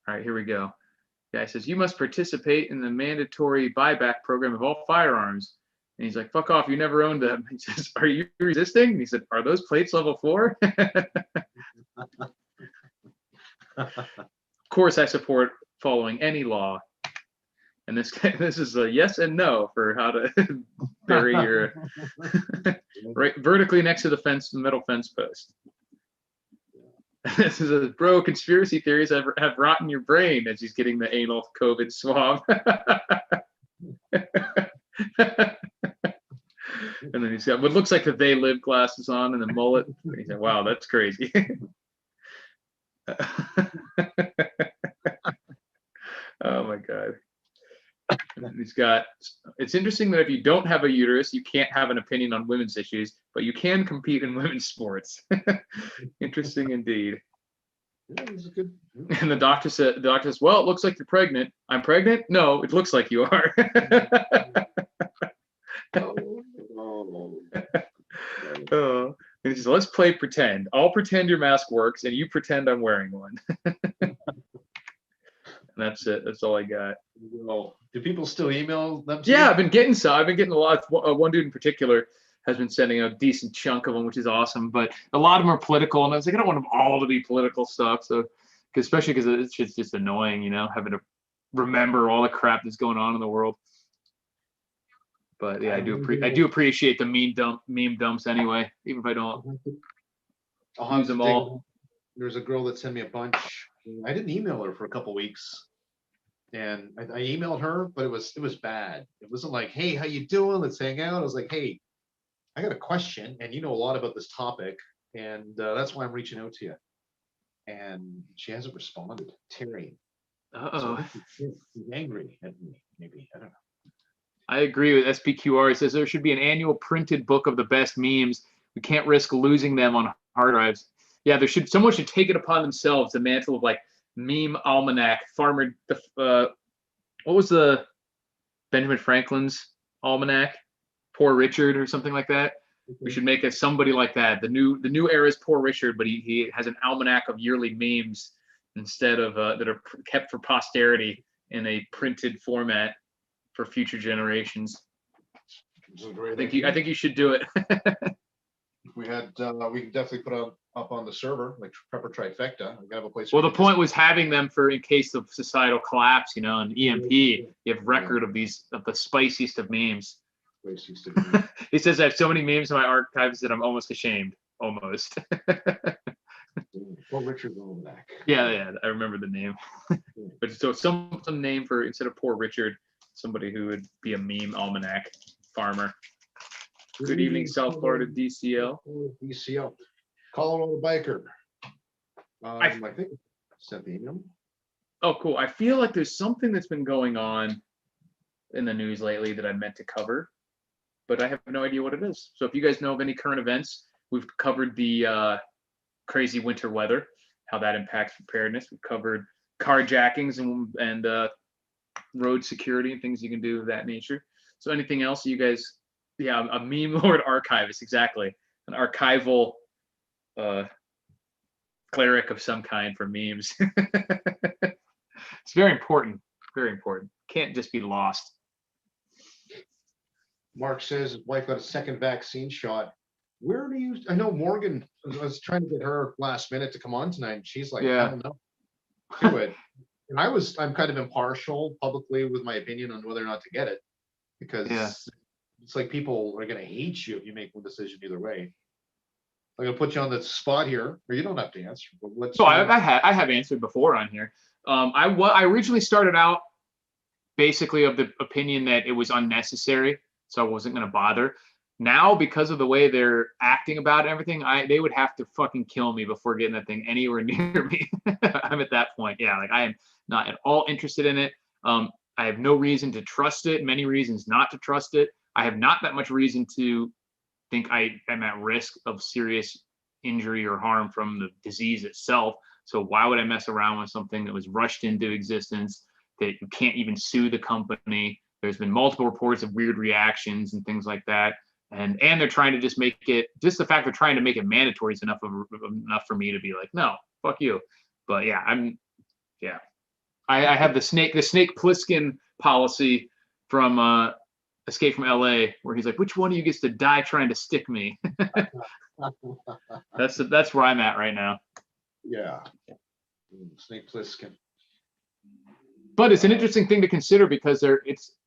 A: all right, here we go. Guy says, you must participate in the mandatory buyback program of all firearms. And he's like, fuck off, you never owned them. He says, are you resisting? And he said, are those plates level 4? Of course, I support following any law. And this is a yes and no for how to bury your right vertically next to the fence, the metal fence post. This is a bro. Conspiracy theories have rotten your brain as he's getting the anal COVID swab. And then he's got what looks like the They Live glasses on and the mullet. And he said, wow, that's crazy. Oh my God. And he's got, it's interesting that if you don't have a uterus, you can't have an opinion on women's issues, but you can compete in women's sports. Interesting indeed.
B: Yeah, this is good.
A: And the doctor says, well, it looks like you're pregnant. I'm pregnant? No, it looks like you are. Oh. And he says, let's play pretend. I'll pretend your mask works and you pretend I'm wearing one. And that's it. That's all I got.
B: Well, do people still email them to
A: Yeah,
B: you?
A: I've been getting a lot. One dude in particular has been sending a decent chunk of them, which is awesome. But a lot of them are political, and I was like, I don't want them all to be political stuff. So, especially because it's just annoying, having to remember all the crap that's going on in the world. But yeah, I do appreciate the meme dumps anyway, even if I don't use them all.
B: There's a girl that sent me a bunch. I didn't email her for a couple weeks. And I emailed her, but it was bad. It wasn't like, hey, how you doing? Let's hang out. I was like, hey, I got a question, and you know a lot about this topic, and that's why I'm reaching out to you. And she hasn't responded. Terry.
A: Uh-oh.
B: So she's angry at me, maybe. I don't know.
A: I agree with SPQR. It says there should be an annual printed book of the best memes. We can't risk losing them on hard drives. Yeah, someone should take it upon themselves, the mantle of like meme almanac. What was the Benjamin Franklin's almanac? Poor Richard or something like that. We should make somebody like that. The new era is Poor Richard, but he has an almanac of yearly memes instead of that are kept for posterity in a printed format for future generations. I think you should do it.
B: We can definitely put up on the server, like Prepper Trifecta. We have a place.
A: Well, the point was having them for in case of societal collapse, and EMP, you have record of the spiciest of memes. He says I have so many memes in my archives that I'm almost ashamed. Almost.
B: Well, Richard Almanac.
A: Yeah, I remember the name. But so some name for instead of Poor Richard, somebody who would be a meme almanac farmer. Good evening, South Florida DCL.
B: DCL. Colorado Biker. I think I sent the email.
A: Oh, cool. I feel like there's something that's been going on in the news lately that I meant to cover, but I have no idea what it is. So if you guys know of any current events, we've covered the crazy winter weather, how that impacts preparedness. We've covered carjackings and road security and things you can do of that nature. So anything else you guys, yeah, a meme lord archivist, exactly. An archival cleric of some kind for memes. It's very important. Very important. Can't just be lost.
B: Mark says his wife got a second vaccine shot. Where do you? I know Morgan. I was trying to get her last minute to come on tonight, and she's like,
A: Yeah.
B: I don't know. Do it. And I'm kind of impartial publicly with my opinion on whether or not to get it, because it's like people are going to hate you if you make one decision either way. I'm going to put you on the spot here, or you don't have to answer. But let's.
A: So I have answered before on here. I originally started out basically of the opinion that it was unnecessary, so I wasn't going to bother. Now, because of the way they're acting about it and everything, they would have to fucking kill me before getting that thing anywhere near me. I'm at that point. Yeah, like I am not at all interested in it. I have no reason to trust it, many reasons not to trust it. I have not that much reason to think I am at risk of serious, injury or harm from the disease itself. So why would I mess around with something that was rushed into existence that you can't even sue the company? There's been multiple reports of weird reactions and things like that. And they're trying to just make it, just the fact they're trying to make it mandatory is enough for me to be like, no, fuck you. But yeah, I have the Snake Plissken policy from Escape from LA, where he's like, which one of you gets to die trying to stick me? That's where I'm at right now.
B: Yeah. Snake Plissken.
A: But it's an interesting thing to consider, because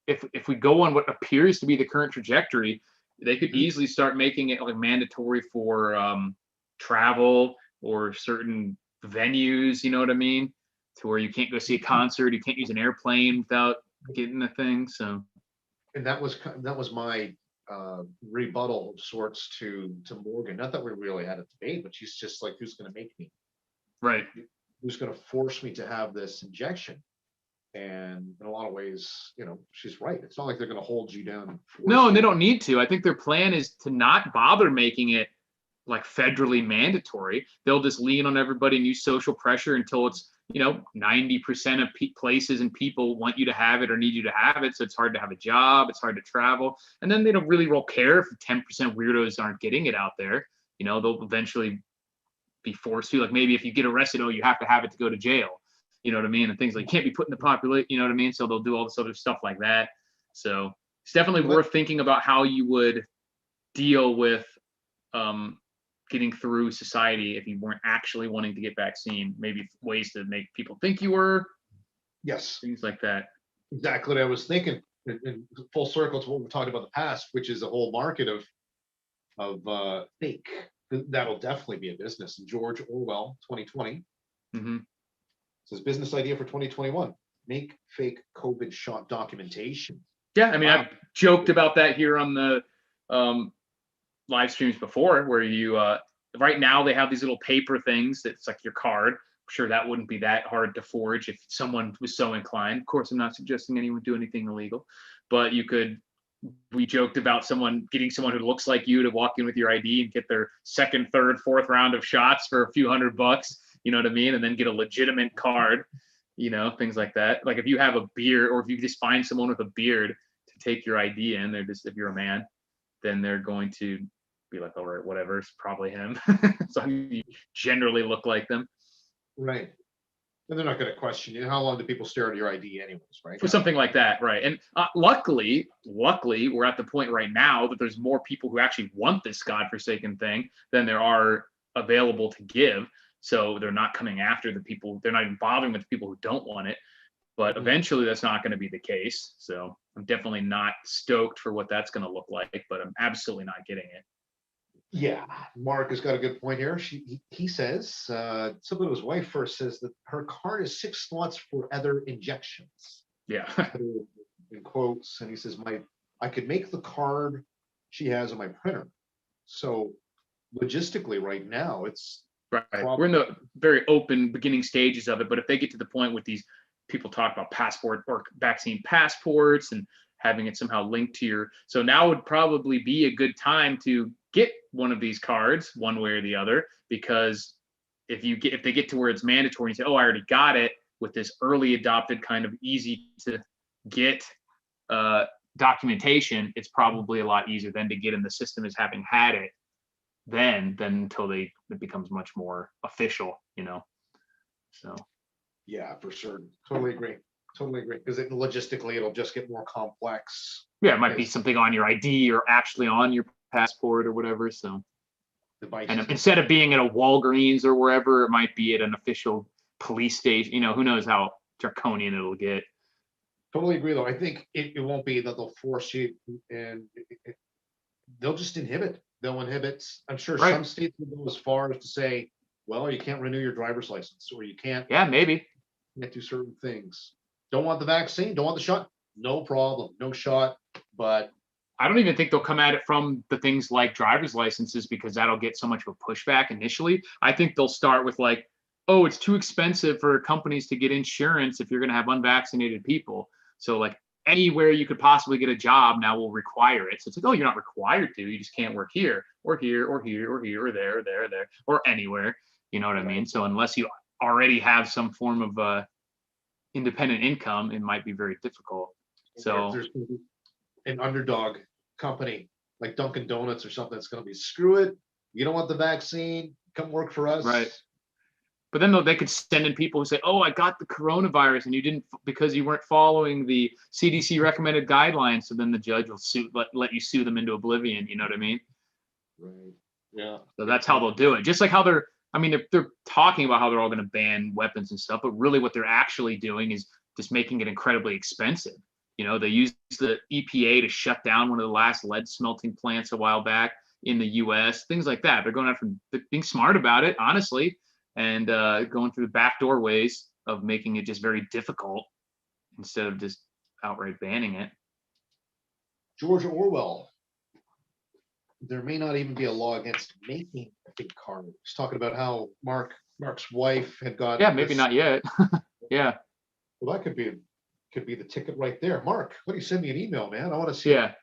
A: if we go on what appears to be the current trajectory, they could easily start making it like mandatory for travel or certain venues, you know what I mean? To where you can't go see a concert, you can't use an airplane without getting a thing. So,
B: and that was my rebuttal of sorts to Morgan. Not that we really had a debate, but she's just like, who's going to make me?
A: Right.
B: Who's going to force me to have this injection? And in a lot of ways, she's right. It's not like they're going to hold you down.
A: No, and they don't need to. I think their plan is to not bother making it like federally mandatory. They'll just lean on everybody and use social pressure until it's, 90% of places and people want you to have it or need you to have it. So it's hard to have a job. It's hard to travel. And then they don't really care if 10% weirdos aren't getting it out there. They'll eventually be forced to, like, maybe if you get arrested, you have to have it to go to jail. You know what I mean? And things like, you can't be put in the population, you know what I mean? So they'll do all this other stuff like that. So it's definitely worth thinking about how you would deal with getting through society if you weren't actually wanting to get vaccine. Maybe ways to make people think you were.
B: Yes.
A: Things like that.
B: Exactly what I was thinking. In full circle to what we talked about the past, which is a whole market of fake. That'll definitely be a business. And George Orwell, 2020.
A: Mm-hmm.
B: Says business idea for 2021: make fake COVID shot documentation.
A: Yeah, I mean, I've joked about that here on the live streams before, where you right now they have these little paper things that's like your card. I'm sure that wouldn't be that hard to forge if someone was so inclined. Of course, I'm not suggesting anyone do anything illegal, but we joked about getting someone who looks like you to walk in with your ID and get their second, third, fourth round of shots for a few $100. You know what I mean? And then get a legitimate card, things like that. Like if you have a beard, or if you just find someone with a beard to take your ID in, if you're a man, then they're going to be like, all right, whatever, it's probably him. So you generally look like them.
B: Right. And they're not going to question you. How long do people stare at your ID anyways, right?
A: For something like that, right. And luckily, we're at the point right now that there's more people who actually want this godforsaken thing than there are available to give. So they're not coming after the people. They're not even bothering with the people who don't want it. But eventually that's not going to be the case. So I'm definitely not stoked for what that's going to look like, but I'm absolutely not getting it.
B: Yeah, Mark has got a good point here. He says, something to his wife first, says that her card is 6 slots for other injections.
A: Yeah.
B: In quotes, and he says, I could make the card she has on my printer. So logistically right now, it's
A: right. We're in the very open beginning stages of it, but if they get to the point with these people talk about passport or vaccine passports and having it somehow linked to so now would probably be a good time to get one of these cards one way or the other, because if they get to where it's mandatory and say, I already got it, with this early adopted kind of easy to get documentation, it's probably a lot easier then to get in the system as having had it then until it becomes much more official, so.
B: Yeah, for sure. Totally agree. Because logistically, it'll just get more complex.
A: Yeah, it might be something on your ID or actually on your passport or whatever. So, and instead of being at a Walgreens or wherever, it might be at an official police station. Who knows how draconian it'll get.
B: Totally agree, though. I think it won't be that they'll force you, and they'll just inhibit. They'll inhibit. I'm sure some states will go as far as to say, well, you can't renew your driver's license, or you can't.
A: Yeah, maybe.
B: Can't do certain things. Don't want the vaccine, don't want the shot, no problem, no shot. But
A: I don't even think they'll come at it from the things like driver's licenses, because that'll get so much of a pushback initially. I think they'll start with like, it's too expensive for companies to get insurance if you're going to have unvaccinated people. So like anywhere you could possibly get a job now will require it. So it's like, oh, you're not required to, you just can't work here or here or here or here or there or anywhere. You know what I mean? So unless you already have some form of independent income, it might be very difficult. So
B: there's an underdog company like Dunkin' Donuts or something that's going to be, screw it. You don't want the vaccine, come work for us.
A: right. But then they could send in people who say, oh, I got the coronavirus and you didn't, because you weren't following the CDC recommended guidelines. So then the judge will let you sue them into oblivion. You know what I mean?
B: Right. Yeah.
A: So that's how they'll do it. Just like how they're talking about how they're all going to ban weapons and stuff, but really what they're actually doing is just making it incredibly expensive. You know, they used the EPA to shut down one of the last lead smelting plants a while back in the US, things like that. They're going after, being smart about it, honestly, and going through the backdoor ways of making it just very difficult instead of just outright banning it.
B: George Orwell, there may not even be a law against making a big card. He's talking about how Mark's wife had got.
A: Yeah, maybe not yet. Yeah.
B: Well, that could be the ticket right there. Mark, what do you send me an email, man? I want to see.
A: Yeah.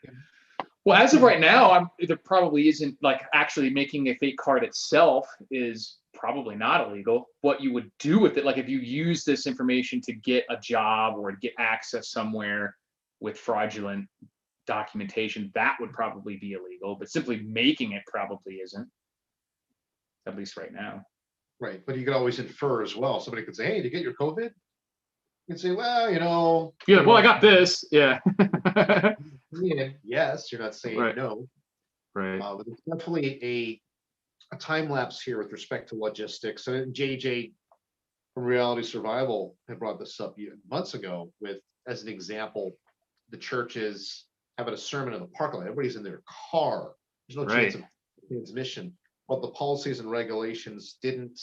A: Well, as of right now, there probably isn't, like, actually making a fake card itself is probably not illegal. What you would do with it, like if you use this information to get a job or to get access somewhere with fraudulent documentation, that would probably be illegal. But simply making it probably isn't, at least right now.
B: Right, but you could always infer as well. Somebody could say, "Hey, did you get your COVID?" You can say, "Well, you know."
A: Yeah. Well, I got this. Yeah.
B: Yeah, yes, you're not saying
A: Right.
B: no.
A: Right.
B: But it's definitely a time lapse here with respect to logistics. So JJ from Reality Survival had brought this up months ago with, as an example, the churches having a sermon in the parking lot. Everybody's in their car. There's no chance of transmission. But the policies and regulations didn't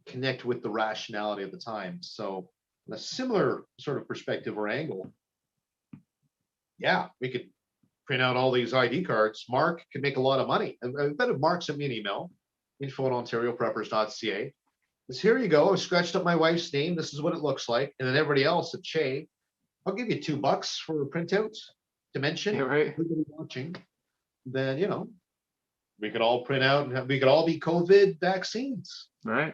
B: connect with the rationality of the time. So, in a similar sort of perspective or angle, yeah, we could print out all these ID cards. Mark could make a lot of money. I bet if Mark sent me an email, info@ontariopreppers.ca, says, here you go, I scratched up my wife's name, this is what it looks like, and then everybody else at Che, I'll give you $2 for a printout to mention.
A: Yeah, right.
B: Everybody watching, then we could all print out and we could all be COVID vaccines.
A: Right.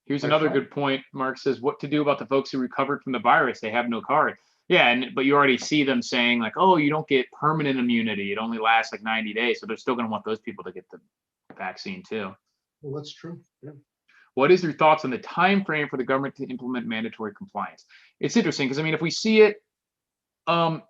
A: Here's another good point. Mark says, what to do about the folks who recovered from the virus? They have no card. Yeah, but you already see them saying like, oh, you don't get permanent immunity. It only lasts like 90 days. So they're still going to want those people to get the vaccine too.
B: Well, that's true. Yeah.
A: What is your thoughts on the time frame for the government to implement mandatory compliance? It's interesting because, I mean, if we see it,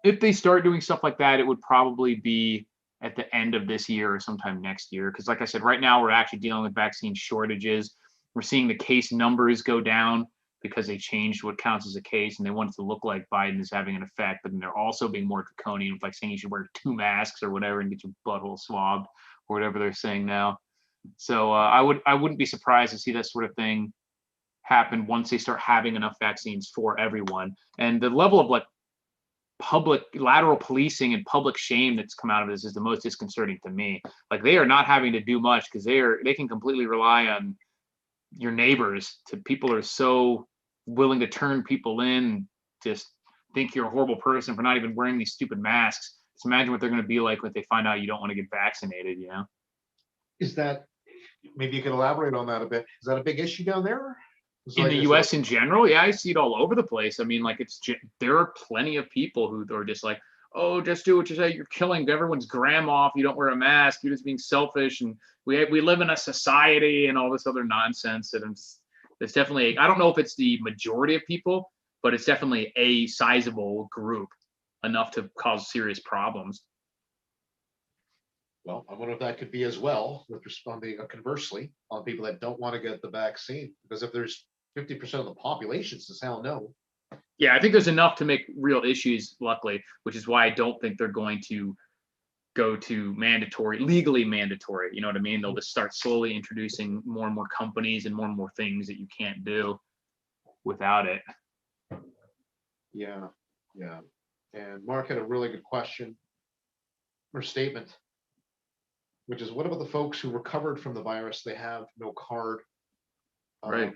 A: if they start doing stuff like that, it would probably be at the end of this year or sometime next year. Because like I said, right now we're actually dealing with vaccine shortages. We're seeing the case numbers go down because they changed what counts as a case and they want it to look like Biden is having an effect, but then they're also being more draconian with like saying you should wear 2 masks or whatever and get your butthole swabbed or whatever they're saying now. So I wouldn't be surprised to see that sort of thing happen once they start having enough vaccines for everyone. And the level of like public lateral policing and public shame that's come out of this is the most disconcerting to me. Like they are not having to do much because they can completely rely on your neighbors. People are so willing to turn people in, just think you're a horrible person for not even wearing these stupid masks. Just imagine what they're going to be like when they find out you don't want to get vaccinated,
B: Is that, maybe you can elaborate on that a bit. Is that a big issue down there?
A: In the US in general? Yeah, I see it all over the place. I mean, like there are plenty of people who are just like, oh, just do what you say. You're killing everyone's grandma if you don't wear a mask. You're just being selfish. And we live in a society and all this other nonsense. And it's definitely, I don't know if it's the majority of people, but it's definitely a sizable group enough to cause serious problems.
B: Well, I wonder if that could be as well with responding conversely on people that don't want to get the vaccine. Because if there's 50% of the population says hell no.
A: Yeah, I think there's enough to make real issues, luckily, which is why I don't think they're going to go to legally mandatory. You know what I mean? They'll just start slowly introducing more and more companies and more things that you can't do without it.
B: Yeah. And Mark had a really good question or statement, which is, what about the folks who recovered from the virus? They have no card.
A: Right.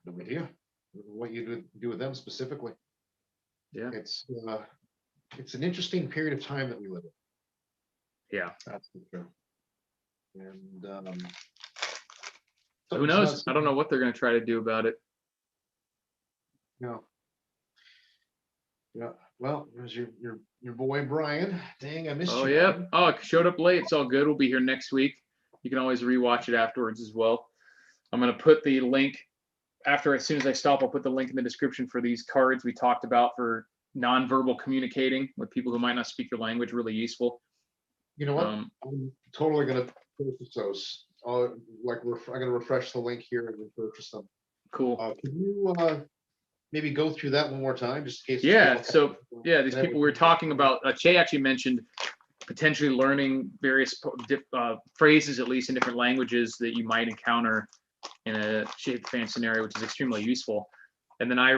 B: No idea what you do with them specifically.
A: Yeah.
B: It's an interesting period of time that we live in.
A: Yeah.
B: That's for sure. And
A: Who knows? I don't know what they're going to try to do about it.
B: No. Yeah. Well, there's your boy Brian. Dang, I missed
A: Oh,
B: you.
A: yeah.
B: Brian.
A: Oh, it showed up late. It's all good. We'll be here next week. You can always rewatch it afterwards as well. I'm going to put the link as soon as I stop, I'll put the link in the description for these cards we talked about for nonverbal communicating with people who might not speak your language. Really useful.
B: You know what? I'm totally gonna purchase those. I'm gonna refresh the link here and purchase them.
A: Cool.
B: Can you maybe go through that one more time, just in case?
A: Yeah. So yeah, these people we were talking about. Che actually mentioned potentially learning various phrases, at least in different languages, that you might encounter in a shape fan scenario, which is extremely useful. And then I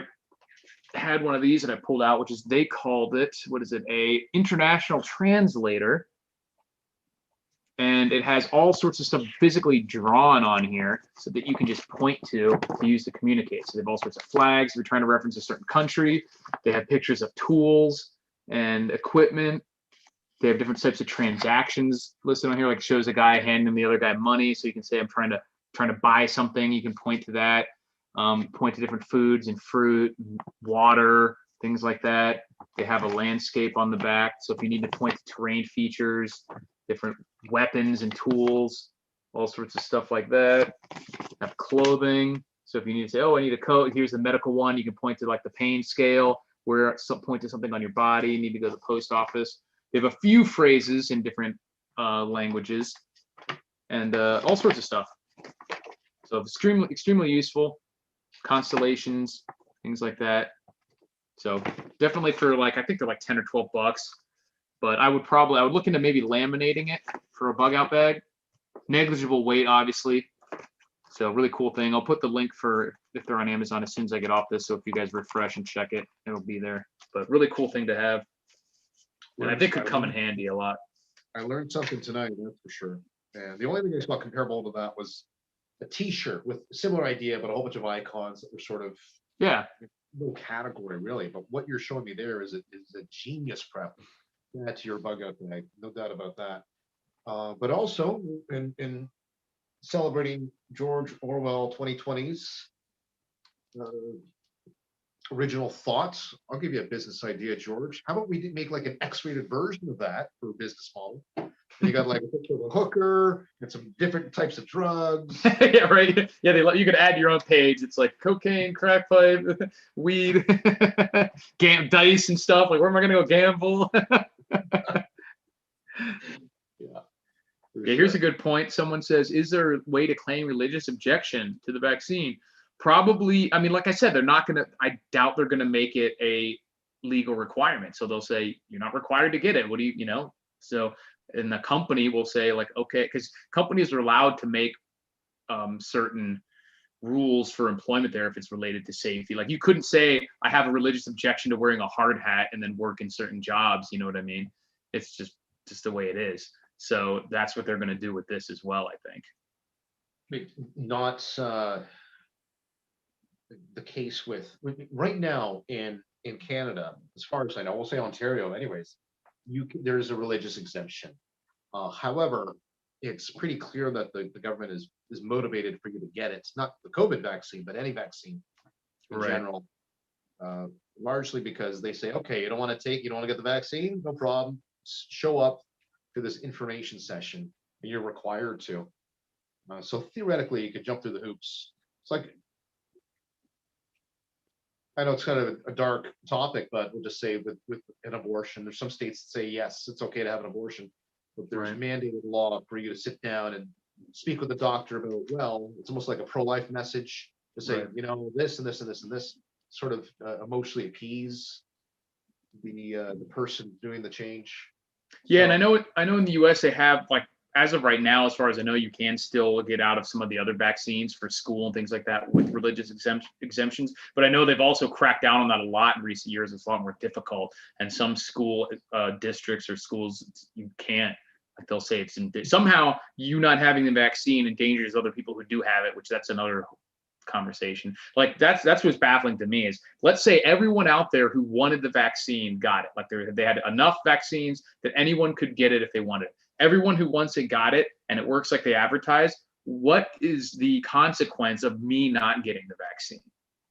A: had one of these that I pulled out, which is, they called it, what is it, a international translator. And it has all sorts of stuff physically drawn on here so that you can just point to use to communicate. So they have all sorts of flags. If you're trying to reference a certain country, they have pictures of tools and equipment. They have different types of transactions listed on here, like shows a guy handing the other guy money. So you can say, I'm trying to buy something. You can point to that, point to different foods and fruit, water, things like that. They have a landscape on the back. So if you need to point to terrain features, different weapons and tools, all sorts of stuff like that. Have clothing. So if you need to say, oh, I need a coat, here's the medical one. You can point to like the pain scale, where point to something on your body. You need to go to the post office. They have a few phrases in different languages and all sorts of stuff. So extremely useful. Constellations, things like that. So definitely for I think they're like 10 or 12 bucks. But I would look into maybe laminating it for a bug out bag. Negligible weight, obviously. So really cool thing. I'll put the link for if they're on Amazon as soon as I get off this. So if you guys refresh and check it, it'll be there. But really cool thing to have. And I think could come in handy a lot.
B: I learned something tonight, that's for sure. And the only thing I saw comparable to that was a T-shirt with a similar idea, but a whole bunch of icons that were sort of no category really. But what you're showing me there is a genius prep. That's your bug out bag, no doubt about that. But also in celebrating George Orwell 2020's original thoughts, I'll give you a business idea, George. How about we make like an X-rated version of that for a business model? You got like a picture of a hooker and some different types of drugs.
A: Yeah, right. Yeah, you could add your own page. It's like cocaine, crack pipe, weed, dice and stuff. Like, where am I gonna go gamble? Yeah, here's a good point. Someone says, is there a way to claim religious objection to the vaccine? Probably. I mean, like I said, I doubt they're gonna make it a legal requirement. So they'll say, you're not required to get it. What do you know? So, and the company will say, like, okay, because companies are allowed to make certain rules for employment there if it's related to safety. Like, you couldn't say, I have a religious objection to wearing a hard hat and then work in certain jobs. You know what I mean? It's just the way it is. So that's what they're going to do with this as well, I think.
B: Not the case with right now in Canada, as far as I know, we'll say Ontario anyways, there's a religious exemption. However, it's pretty clear that the government is motivated for you to get it. It's not the COVID vaccine, but any vaccine in general. Largely because they say, okay, you don't want to get the vaccine, no problem. Show up to this information session and you're required to. So theoretically, you could jump through the hoops. It's like, I know it's kind of a dark topic, but we'll just say with an abortion, there's some states that say, yes, it's okay to have an abortion, but there's mandated law for you to sit down and speak with the doctor about, well, it's almost like a pro-life message to say, this and this and this and this, sort of emotionally appease the person doing the change.
A: Yeah, and I know in the US they have, like, as of right now, as far as I know, you can still get out of some of the other vaccines for school and things like that with religious exemptions. But I know they've also cracked down on that a lot in recent years. It's a lot more difficult. And some school districts or schools, you can't. Like, they'll say somehow you not having the vaccine endangers other people who do have it, which that's another conversation. Like that's what's baffling to me is, let's say everyone out there who wanted the vaccine got it. Like they had enough vaccines that anyone could get it if they wanted it. Everyone who wants it got it, and it works like they advertise. What is the consequence of me not getting the vaccine?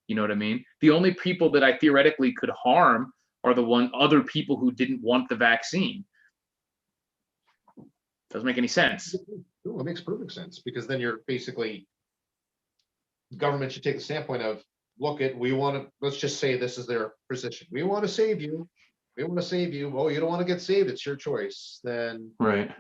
A: You know what I mean? The only people that I theoretically could harm are the other people who didn't want the vaccine. Doesn't make any sense.
B: Ooh, it makes perfect sense, because then you're basically, the government should take the standpoint of, look, let's just say this is their position. We want to save you. We want to save you. Oh, you don't want to get saved. It's your choice. Then
A: right,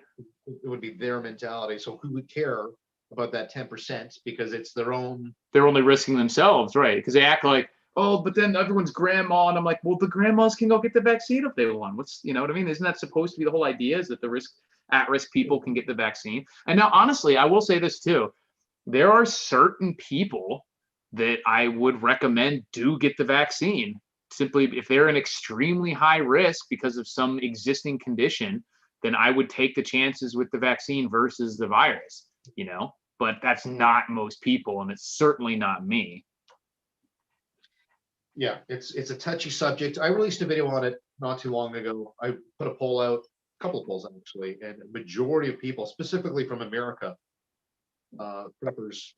B: it would be their mentality. So who would care about that 10%, because it's their own.
A: They're only risking themselves, right? Because they act like, oh, but then everyone's grandma, and I'm like, well, the grandmas can go get the vaccine if they want. You know what I mean? Isn't that supposed to be the whole idea? Is that the at-risk people can get the vaccine? And now, honestly, I will say this too: there are certain people that I would recommend do get the vaccine. Simply, if they're in extremely high risk because of some existing condition, then I would take the chances with the vaccine versus the virus. You know, but that's not most people, and it's certainly not me.
B: Yeah, it's a touchy subject. I released a video on it not too long ago. I put a poll out, a couple of polls actually, and the majority of people, specifically from America, preppers,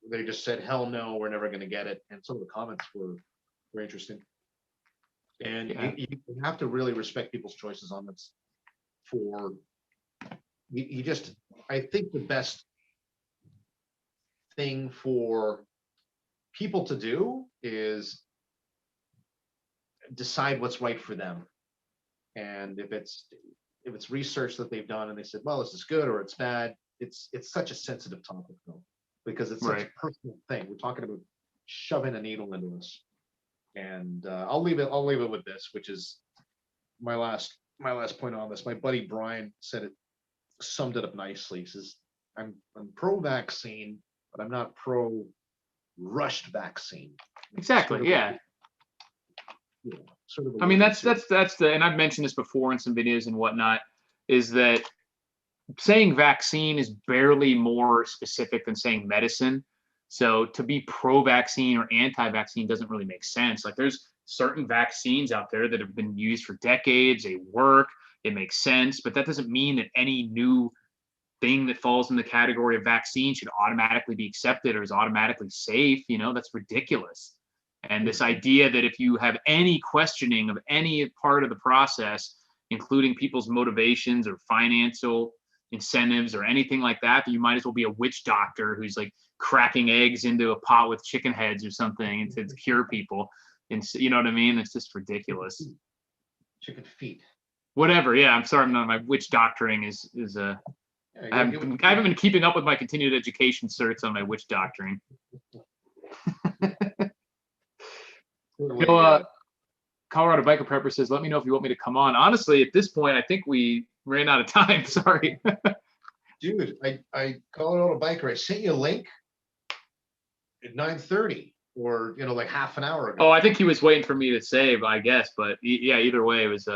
B: they just said, hell no, we're never going to get it. And some of the comments were interesting. And
A: Yeah.
B: you have to really respect people's choices on this. I think the best thing for people to do is decide what's right for them. And if it's research that they've done and they said, well, this is good or it's bad, it's such a sensitive topic though, because it's such a personal thing. We're talking about shoving a needle into us. And I'll leave it with this, which is my last point on this. My buddy Brian summed it up nicely. He says, I'm pro-vaccine, but I'm not pro-rushed vaccine.
A: Exactly.
B: Sort of
A: yeah.
B: Sort of
A: I mean, that's the, and I've mentioned this before in some videos and whatnot, is that saying vaccine is barely more specific than saying medicine. So to be pro-vaccine or anti-vaccine doesn't really make sense. Like there's certain vaccines out there that have been used for decades. They work. It makes sense. But that doesn't mean that any new thing that falls in the category of vaccine should automatically be accepted or is automatically safe. You know, that's ridiculous. And this idea that if you have any questioning of any part of the process, including people's motivations or financial incentives or anything like that, that you might as well be a witch doctor who's like cracking eggs into a pot with chicken heads or something to cure people. And you know what I mean? It's just ridiculous.
B: Chicken feet.
A: Whatever. Yeah, I'm sorry. My witch doctoring is I haven't been keeping up with my continued education certs on my witch doctoring. Colorado Biker Prepper says, let me know if you want me to come on. Honestly, at this point, I think we ran out of time. Sorry.
B: Dude, I Colorado Biker, I sent you a link at 9:30 or, like half an hour ago.
A: Oh, I think he was waiting for me to save, I guess. But yeah, either way, it was,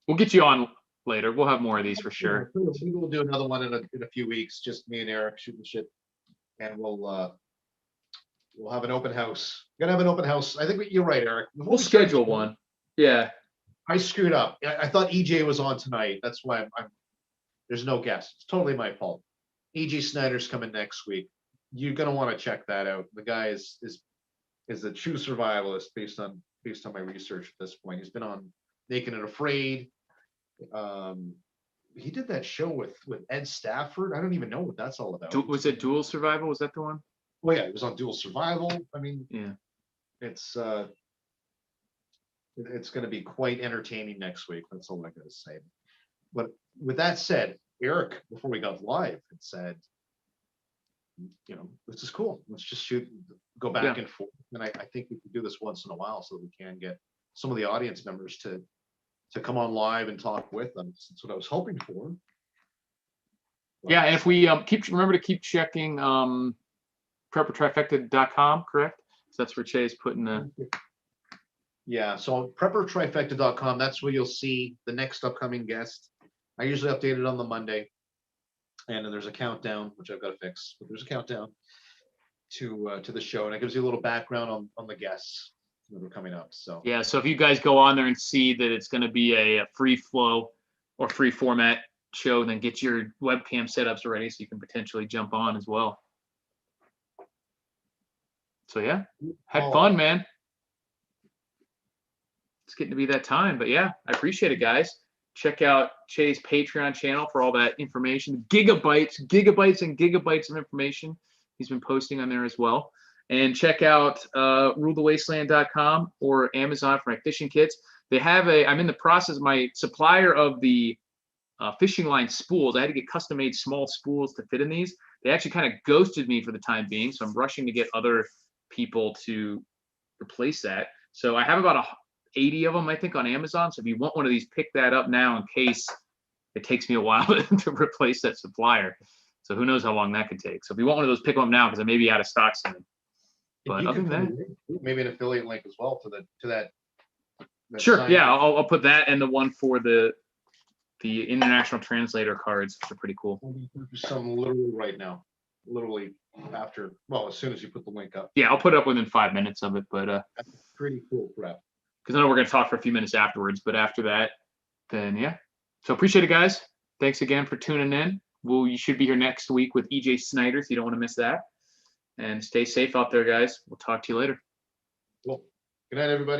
A: we'll get you on later. We'll have more of these for sure.
B: We'll do another one in a few weeks, just me and Eric shooting shit. And we'll have an open house. We're gonna have an open house. I think you're right, Eric.
A: We'll schedule one. Yeah.
B: I screwed up. I thought EJ was on tonight. That's why there's no guest. It's totally my fault. EJ Snyder's coming next week. You're gonna want to check that out. The guy is a true survivalist based on my research at this point. He's been on Naked and Afraid. He did that show with Ed Stafford. I don't even know what that's all about.
A: Was it Dual Survival? Was that the one?
B: Well, yeah, it was on Dual Survival. I mean,
A: yeah,
B: it's going to be quite entertaining next week. That's all I got to say. But with that said, Eric, before we got live, had said, this is cool. Let's just go back and forth. And I think we can do this once in a while so that we can get some of the audience members to come on live and talk with us. That's what I was hoping for.
A: Yeah, and if we remember to keep checking preppertrifecta.com, correct? So that's where Che's putting the.
B: Yeah, so preppertrifecta.com, that's where you'll see the next upcoming guest. I usually update it on the Monday. And then there's a countdown, which I've got to fix, but there's a countdown. to the show, and it gives you a little background on the guests that are coming up. So
A: Yeah, so if you guys go on there and see that it's going to be a free flow or free format show, then get your webcam setups ready so you can potentially jump on as well. So yeah, had fun, man. It's getting to be that time, but yeah, I appreciate it, guys. Check out Che's Patreon channel for all that information. Gigabytes and gigabytes of information he's been posting on there as well. And check out rulethewasteland.com or Amazon for my fishing kits. They have I'm in the process, my supplier of the fishing line spools. I had to get custom made small spools to fit in these. They actually kind of ghosted me for the time being, so I'm rushing to get other people to replace that. So I have about 80 of them, I think, on Amazon. So if you want one of these, pick that up now in case it takes me a while to replace that supplier. So who knows how long that could take. So if you want one of those, pick them up now because I may be out of stock soon. But other than that,
B: maybe an affiliate link as well to that
A: sure, yeah, I'll put that and the one for the international translator cards, which are pretty cool.
B: Some literally right now, literally after, well, as soon as you put the link up.
A: Yeah, I'll put it up within 5 minutes of it, but
B: that's pretty cool crap.
A: Because I know we're going to talk for a few minutes afterwards, but after that, then yeah. So appreciate it, guys. Thanks again for tuning in. You should be here next week with EJ Snyder, so you don't want to miss that. And stay safe out there, guys. We'll talk to you later.
B: Cool. Good night, everybody.